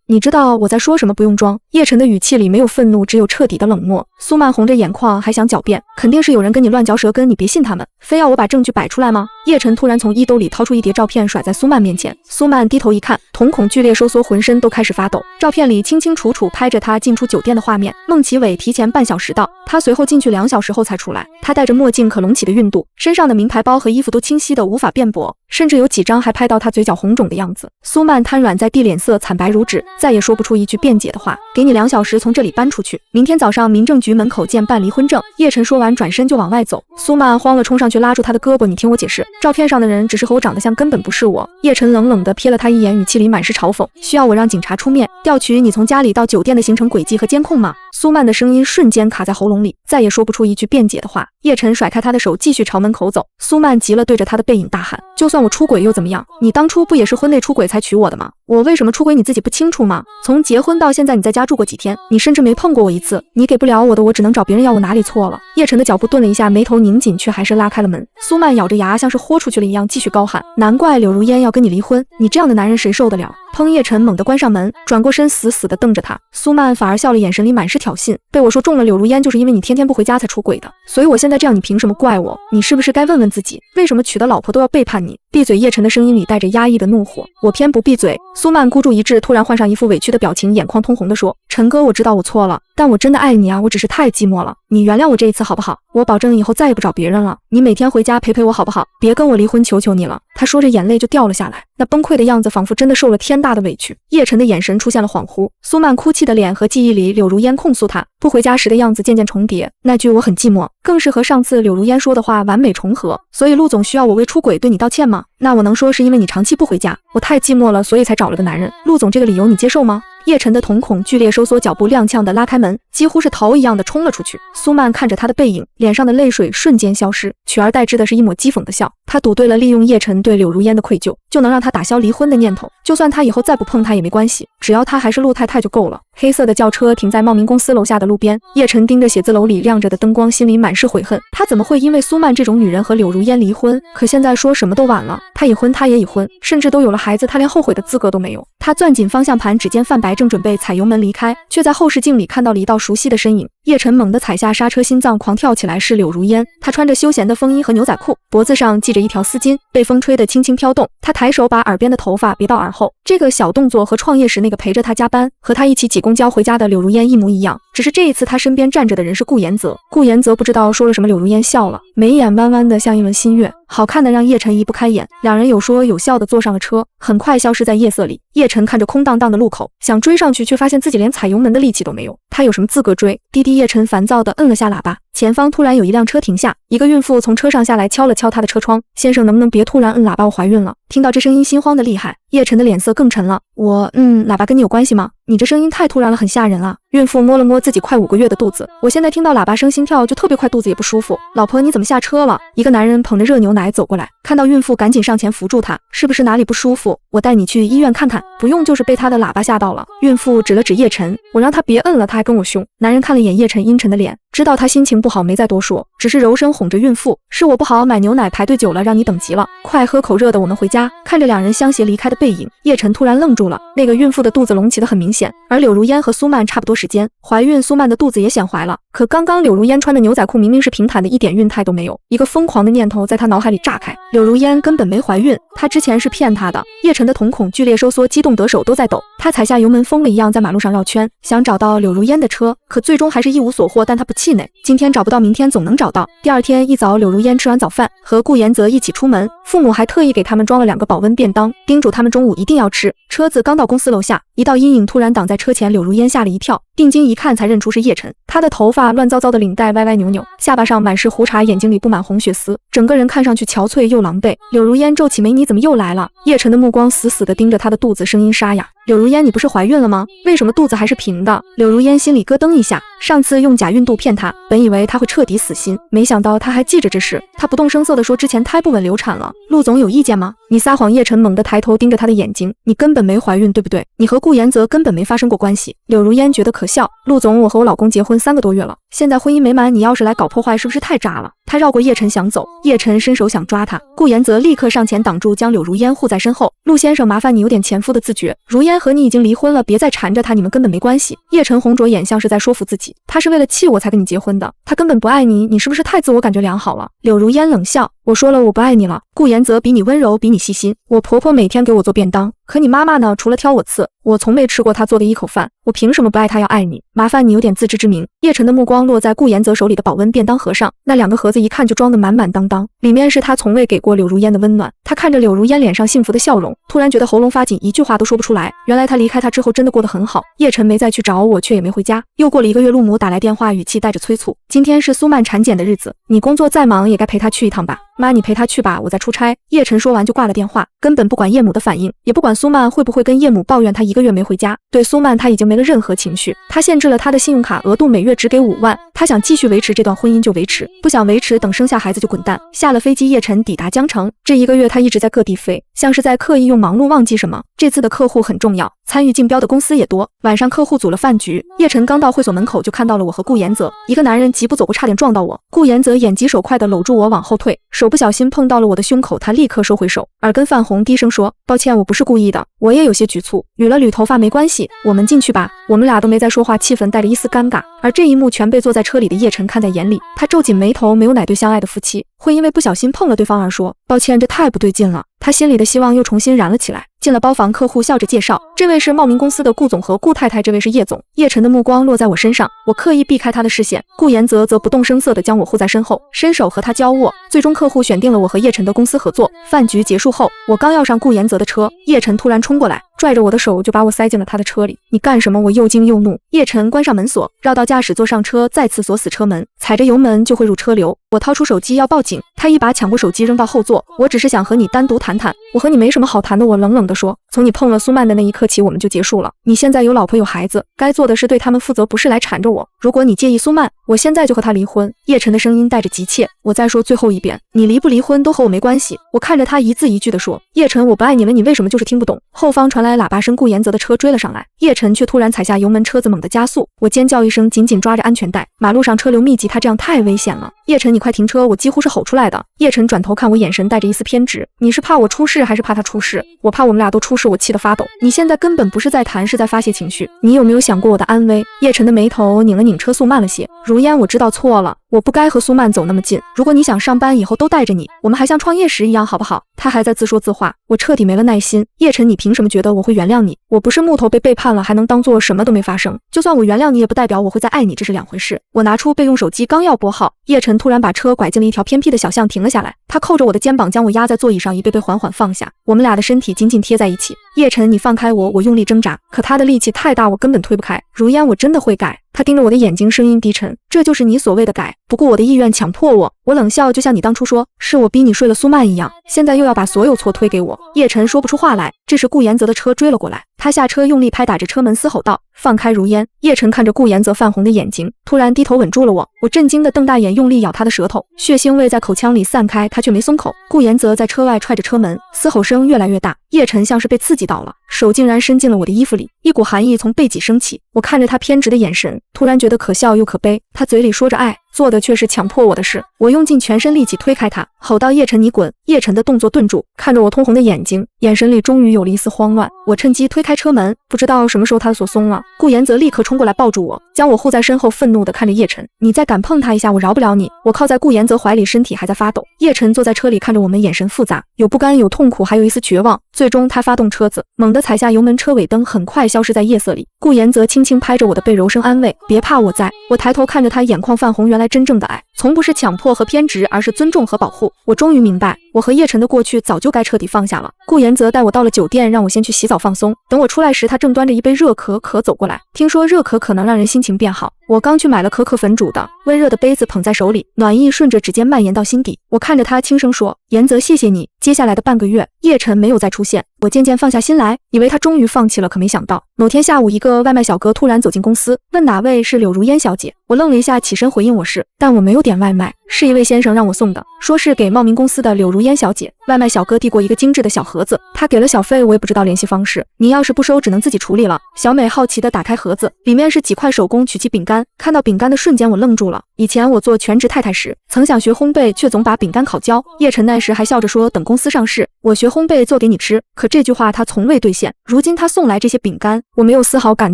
你知道我在说什么？不用装。叶晨的语气里没有愤怒，只有彻底的冷漠。苏曼红着眼眶还想狡辩，肯定是有人跟你乱嚼舌根，你别信他们，非要我把证据摆出来吗？叶晨突然从衣兜里掏出一叠照片甩在苏曼面前，苏曼低头一看，瞳孔剧烈收缩，浑身都开始发抖。照片里清清楚楚拍着他进出酒店的画面，孟奇伟提前半小时到，他随后进去2小时后才出来。他戴着墨镜，可隆起的孕肚，身上的名牌包和衣服都清晰的无法辩驳，甚至有几张还拍到他嘴角红肿的样子。苏曼瘫软在地，脸色惨白如纸，再也说不出一句辩解的话。给你2小时从这里搬出去，明天早上民政局门口见，办离婚证。叶晨说完转身就往外走，苏曼慌了，冲上去拉住他的胳膊，你听我解释，照片上的人只是和我长得像，根本不是我。叶晨冷冷地瞥了他一眼，语气里满是嘲讽，需要我让警察出面调取你从家里到酒店的行程轨迹和监控吗？苏曼的声音瞬间卡在喉咙里，再也说不出一句辩解的话。叶晨甩开他的手，继续朝门口走。苏曼急了，对着他的背影大喊，就算我出轨又怎么样？你当初不也是婚内出轨才娶我的吗？我为什么出轨你自己不清楚吗？从结婚到现在你在家住过几天？你甚至没碰过我一次，你给不了我的，我只能找别人要，我哪里错了？叶晨的脚步顿了一下，眉头拧紧，却还是拉开了门。苏曼咬着牙，像是豁出去了一样，继续高喊，难怪柳如烟要跟你离婚，你这样的男人谁受得了？砰！叶晨猛地关上门，转过身，死死地瞪着他。苏曼反而笑了，眼神里满是挑衅，被我说中了柳如烟，就是因为你天天不回家才出轨的，所以我现在这样，你凭什么怪我？你是不是该问问自己，为什么娶的老婆都要背叛你？闭嘴！叶晨的声音里带着压抑的怒火。我偏不闭嘴！苏曼孤注一掷，突然换上一副委屈的表情，眼眶通红地说，陈哥，我知道我错了，但我真的爱你啊，我只是太寂寞了，你原谅我这一次好不好？我保证以后再也不找别人了，你每天回家陪陪我好不好？别跟我离婚，求求你了。他说着眼泪就掉了下来，那崩溃的样子仿佛真的受了天大的委屈。叶晨的眼神出现了恍惚，苏曼哭泣的脸和记忆里柳如烟控诉他不回家时的样子渐渐重叠，那句我很寂寞更是和上次柳如烟说的话完美重合。所以陆总需要我为出轨对你道歉吗？那我能说是因为你长期不回家，我太寂寞了，所以才找了个男人。陆总这个理由你接受吗？叶晨的瞳孔剧烈收缩，脚步踉跄地拉开门，几乎是逃一样的冲了出去。苏曼看着他的背影，脸上的泪水瞬间消失，取而代之的是一抹讥讽的笑。他赌对了利用叶晨对柳如烟的愧疚，就能让他打消离婚的念头。就算他以后再不碰他也没关系，只要他还是陆太太就够了。黑色的轿车停在茂名公司楼下的路边，叶晨盯着写字楼里亮着的灯光，心里满是悔恨。他怎么会因为苏曼这种女人和柳如烟离婚？可现在说什么都晚了，他已婚，他也已婚，甚至都有了孩子，他连后悔的资格都没有。他攥紧方向盘，指尖泛白，正准备踩油门离开，却在后视镜里看到了一道熟悉的身影。叶晨猛地踩下刹车，心脏狂跳起来，是柳如烟。她穿着休闲的风衣和牛仔裤，脖子上系着一条丝巾，被风吹得轻轻飘动。她抬手把耳边的头发别到耳后，这个小动作和创业时那个陪着她加班、和她一起挤公交回家的柳如烟一模一样，只是这一次她身边站着的人是顾延泽。顾延泽不知道说了什么，柳如烟笑了，眉眼弯弯的像一轮新月，好看的让叶晨移不开眼。两人有说有笑的坐上了车，很快消失在夜色里。叶晨看着空荡荡的路口，想追上去，却发现自己连踩油门的力气都没有。他有什么资格追？滴滴！叶晨烦躁地摁了下喇叭。前方突然有一辆车停下，一个孕妇从车上下来，敲了敲他的车窗：“先生，能不能别突然摁喇叭？我怀孕了。”听到这声音，心慌的厉害。叶晨的脸色更沉了。喇叭跟你有关系吗？你这声音太突然了，很吓人啊。孕妇摸了摸自己快5个月的肚子，我现在听到喇叭声，心跳就特别快，肚子也不舒服。老婆，你怎么下车了？一个男人捧着热牛奶走过来，看到孕妇赶紧上前扶住她，是不是哪里不舒服？我带你去医院看看。不用，就是被他的喇叭吓到了。孕妇指了指叶晨，我让他别摁了，他还跟我凶。男人看了眼叶晨阴沉的脸，知道他心情不好，没再多说，只是柔声哄着孕妇：“是我不好，买牛奶排队久了，让你等急了，快喝口热的，我们回家。”看着两人相携离开的背影，叶晨突然愣住了。那个孕妇的肚子隆起的很明显，而柳如烟和苏曼差不多时间怀孕，苏曼的肚子也显怀了。可刚刚柳如烟穿的牛仔裤明明是平坦的，一点孕态都没有。一个疯狂的念头在他脑海里炸开，柳如烟根本没怀孕，他之前是骗他的。叶晨的瞳孔剧烈收缩，激动得手都在抖。他踩下油门，疯了一样在马路上绕圈，想找到柳如烟的车，可最终还是一无所获。但他不气馁，今天找不到，明天总能找到。第二天一早，柳如烟吃完早饭，和顾延泽一起出门，父母还特意给他们装了2个保温便当，叮嘱他们中午一定要吃。车子刚到公司楼下，一道阴影突然挡在车前，柳如烟吓了一跳，定睛一看才认出是叶晨。他的头发乱糟糟的，领带歪歪扭扭，下巴上满是胡茬，眼睛里布满红血丝，整个人看上去憔悴又狼狈。柳如烟皱起眉：“你怎么又来了？”叶晨的目光死死地盯着她的肚子，声音沙哑：“柳如烟，你不是怀孕了吗？为什么肚子还是平的？”柳如烟心里咯噔一下，上次用假孕肚骗她，本以为她会彻底死心，没想到她还记着这事。她不动声色地说：“之前胎不稳流产了，陆总有意见吗？”“你撒谎！”叶晨猛地抬头盯着她的眼睛：“你根本没怀孕，对不对？你和顾延泽根本没发生过关系。”柳如烟觉得可笑：“陆总，我和我老公结婚3个多月了，现在婚姻美满，你要是来搞破坏，是不是太渣了？”她绕过叶晨想走，叶晨伸手想抓她，顾延泽立刻上前挡住，将柳如烟护在身后：“陆先生，麻烦你有点前夫的自觉，如烟和你已经离婚了，别再缠着她，你们根本没关系。”叶晨红着眼，像是在说服自己，他是为了气我才跟你结婚的，他根本不爱你，你是不是太自我感觉良好了？柳如烟冷笑：“我说了我不爱你了。”顾延泽比你温柔，比你细心，我婆婆每天给我做便当，可你妈妈呢？除了挑我刺，我从没吃过她做的1口饭，我凭什么不爱她要爱你？麻烦你有点自知之明。叶晨的目光落在顾延泽手里的保温便当盒上，那2个盒子一看就装得满满当当，里面是他从未给过柳如烟的温暖。他看着柳如烟脸上幸福的笑容，突然觉得喉咙发紧，一句话都说不出来。原来他离开他之后真的过得很好。叶晨没再去找我，却也没回家。又过了1个月，陆母打来电话，语气带着催促：“今天是苏曼产检的日子，你工作再忙也该陪她去一趟吧。”“妈，你陪她去吧，我在出差。”叶晨说完就挂了电话，根本不管叶母的反应，也不管苏曼会不会跟叶母抱怨他1个月没回家。对苏曼他已经没了任何情绪，他限制了他的信用卡额度，每月只给5万。他想继续维持这段婚姻就维持，不想维持等生下孩子就滚蛋。下了飞机，叶晨抵达江城。这1个月他一直在各地飞，像是在刻意用忙碌忘记什么。这次的客户很重要，参与竞标的公司也多。晚上客户组了饭局，叶晨刚到会所门口就看到了我和顾延泽。一个男人疾步走过，差点撞到我。顾延泽眼疾手快地搂住我往后退，手不小心碰到了我的胸口，他立刻收回手，耳根泛红，低声说：“抱歉，我不是故意的。”我也有些局促，捋了捋头发：“没关系，我们进去吧。”我们俩都没再说话，气氛带着一丝尴尬。而这一幕全被坐在车里的叶晨看在眼里，他皱紧眉头，没有哪对相爱的夫妻会因为不小心碰了对方而说抱歉，这太不对劲了。他心里的希望又重新燃了起来。进了包房，客户笑着介绍：“这位是茂名公司的顾总和顾太太，这位是叶总。”叶晨的目光落在我身上，我刻意避开他的视线。顾延泽则不动声色地将我护在身后，伸手和他交握。最终客户选定了我和叶晨的公司合作。饭局结束后，我刚要上顾延泽的车，叶晨突然冲过来，拽着我的手就把我塞进了他的车里。你干什么？我又惊又怒。叶晨关上门锁，绕到驾驶座上车，再次锁死车门，踩着油门就会入车流。我掏出手机要报警，他一把抢过手机扔到后座。我只是想和你单独谈谈，我和你没什么好谈的。我冷冷地说，从你碰了苏曼的那一刻起，我们就结束了。你现在有老婆有孩子，该做的是对他们负责，不是来缠着我。如果你介意苏曼，我现在就和他离婚。叶晨的声音带着急切，我再说最后一遍，你离不离婚都和我没关系。我看着他一字一句地说，叶晨，我不爱你了，你为什么就是听不懂？后方传来喇叭声，顾延泽的车追了上来，叶晨却突然踩下油门，车子猛地加速。我尖叫一声，紧紧抓着安全带。马路上车流密集，他这样太危险了。叶晨，你快停车！我几乎是吼出来的。叶晨转头看我，眼神带着一丝偏执，你是怕我出事还是怕他出事？我怕我们俩都出事。我气得发抖。你现在根本不是在谈，是在发泄情绪。你有没有想过我的安危？叶晨的眉头拧了拧，车速慢了些。如烟，我知道错了，我不该和苏曼走那么近。如果你想上班以后都带着你，我们还像创业时一样好不好？他还在自说自话，我彻底没了耐心。叶晨，你凭什么觉得我会原谅你？我不是木头被背叛了还能当做什么都没发生？就算我原谅你，也不代表我会再爱你，这是两回事。我拿出备用手机刚要拨号，叶晨突然把车拐进了一条偏僻的小巷，停了下来。他扣着我的肩膀，将我压在座椅上，一辈辈缓缓放下。我们俩的身体紧紧贴在一起。叶晨，你放开我！我用力挣扎，可他的力气太大，我根本推不开。如烟，我真的会改。他盯着我的眼睛，声音低沉，这就是你所谓的改，不顾我的意愿强迫我。我冷笑，就像你当初说是我逼你睡了苏曼一样，现在又要把所有错推给我。叶晨说不出话来。这时顾延泽的车追了过来，他下车用力拍打着车门，嘶吼道，放开如烟。叶晨看着顾延泽泛红的眼睛，突然低头吻住了我。我震惊的瞪大眼，用力咬他的舌头，血腥味在口腔里散开，他却没松口。顾延泽在车外踹着车门，嘶吼声越来越大。叶晨像是被刺激到了，手竟然伸进了我的衣服里，一股寒意从背脊升起。我看着他偏执的眼神，突然觉得可笑又可悲。他嘴里说着爱，做的却是强迫我的事。我用尽全身力气推开他，吼道，叶晨，你滚！叶晨的动作顿住，看着我通红的眼睛，眼神里终于有了一丝慌乱。我趁机推开车门，不知道什么时候他的锁松了。顾延泽立刻冲过来抱住我，将我护在身后，愤怒地看着叶晨，你再敢碰他一下，我饶不了你。我靠在顾延泽怀里，身体还在发抖。叶晨坐在车里看着我们，眼神复杂，有不甘，有痛苦，还有一丝绝望。最终他发动车子，猛地踩下油门，车尾灯很快消失在夜色里。顾延泽轻轻拍着我的背，柔声安慰，别怕，我在。我抬头看着他，眼眶泛红，原来真正的爱从不是强迫和偏执，而是尊重和保护。我终于明白，我和叶晨的过去早就该彻底放下了。顾延泽带我到了酒店，让我先去洗澡放松。等我出来时，他正端着一杯热可可走过来，听说热可可能让人心情变好。我刚去买了可可粉煮的，温热的杯子捧在手里，暖意顺着指尖蔓延到心底。我看着他轻声说，延泽，谢谢你。接下来的半个月，叶晨没有再出现，我渐渐放下心来，以为他终于放弃了，可没想到某天下午，一个外卖小哥突然走进公司，问哪位是柳如烟小姐。我愣了一下，起身回应我是，但我没有点外卖，是一位先生让我送的，说是给茂名公司的柳如烟小姐。外卖小哥递过一个精致的小盒子，他给了小费，我也不知道联系方式，你要是不收，只能自己处理了。小美好奇地打开盒子，里面是几块手工曲奇饼干，看到饼干的瞬间我愣住了。以前我做全职太太时，曾想学烘焙，却总把饼干烤焦。叶晨那时还笑着说，等公司上市，我学烘焙做给你吃，可这句话他从未兑现。如今他送来这些饼干，我没有丝毫感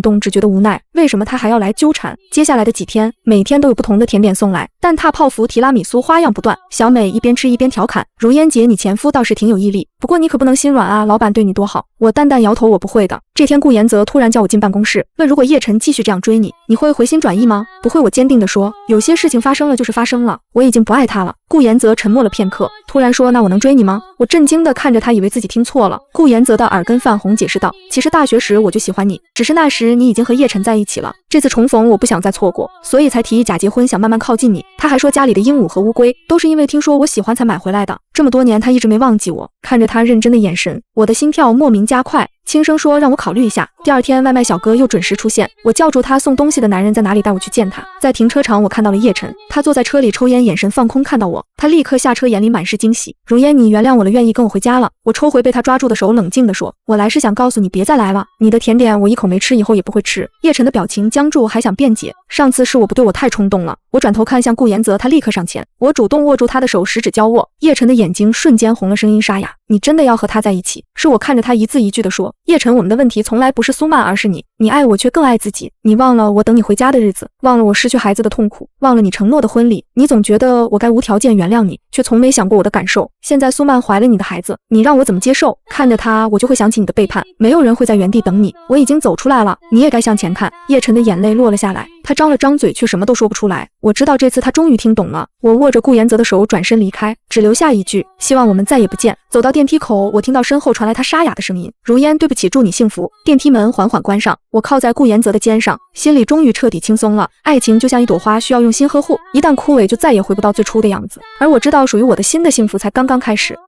动，只觉得无奈，为什么他还要来纠缠？接下来的几天，每天都有不同的甜点送来，蛋挞、泡芙、提拉米苏，花样不断。小美一边吃一边调侃，如烟姐，你前夫倒是挺有毅力，不过你可不能心软啊，老板对你多好。我淡淡摇头，我不会的。这天顾延泽突然叫我进办公室，问如果叶晨继续这样追你，你会回心转意吗？不会，我坚定地说，有些事情发生了就是发生了，我已经不爱他了。顾延泽沉默了片刻，突然说，那我能追你吗？我震惊地看着他，以为自己听错了。顾延泽的耳根泛红，解释道，其实大学时我就喜欢你，只是那时你已经和叶晨在一起了，这次重逢我不想再错过，所以才提议假结婚，想慢慢靠近你。他还说家里的鹦鹉和乌龟都是因为听说我喜欢才买回来的，这么多年他一直没忘记我。看着他认真的眼神，我的心跳莫名加快，轻声说，让我考虑一下。第二天外卖小哥又准时出现，我叫住他，送东西的男人在哪里，带我去见他。在停车场我看到了叶晨，他坐在车里抽烟，眼神放空，看到我他立刻下车，眼里满是惊喜。如烟，你原谅我了，愿意跟我回家了。我抽回被他抓住的手，冷静地说，我来是想告诉你别再来了，你的甜点我一口没吃，以后也不会吃。叶晨的表情僵住，还想辩解，上次是我不对，我太冲动了。我转头看向顾延泽，他立刻上前，我主动握住他的手，十指交握。叶晨的眼睛瞬间红了，声音沙哑，你真的要和他在一起？是我看着他一字一句地说，叶晨，我们的问题从来不是苏曼，而是你。你爱我却更爱自己，你忘了我等你回家的日子，忘了我失去孩子的痛苦，忘了你承诺的婚礼。你总觉得我该无条件原谅你，却从没想过我的感受。现在苏曼怀了你的孩子，你让我怎么接受？看着他，我就会想起你的背叛，没有人会在原地等你，我已经走出来了，你也该向前看。叶晨的眼泪落了下来，他张了张嘴，却什么都说不出来。我知道这次他终于听懂了。我握着顾言泽的手转身离开，只留下一句：希望我们再也不见。走到电梯口，我听到身后传来他沙哑的声音：如烟，对不起，祝你幸福。电梯门缓缓关上，我靠在顾言泽的肩上，心里终于彻底轻松了。爱情就像一朵花，需要用心呵护，一旦枯萎，就再也回不到最初的样子。而我知道，属于我的新的幸福才刚刚开始。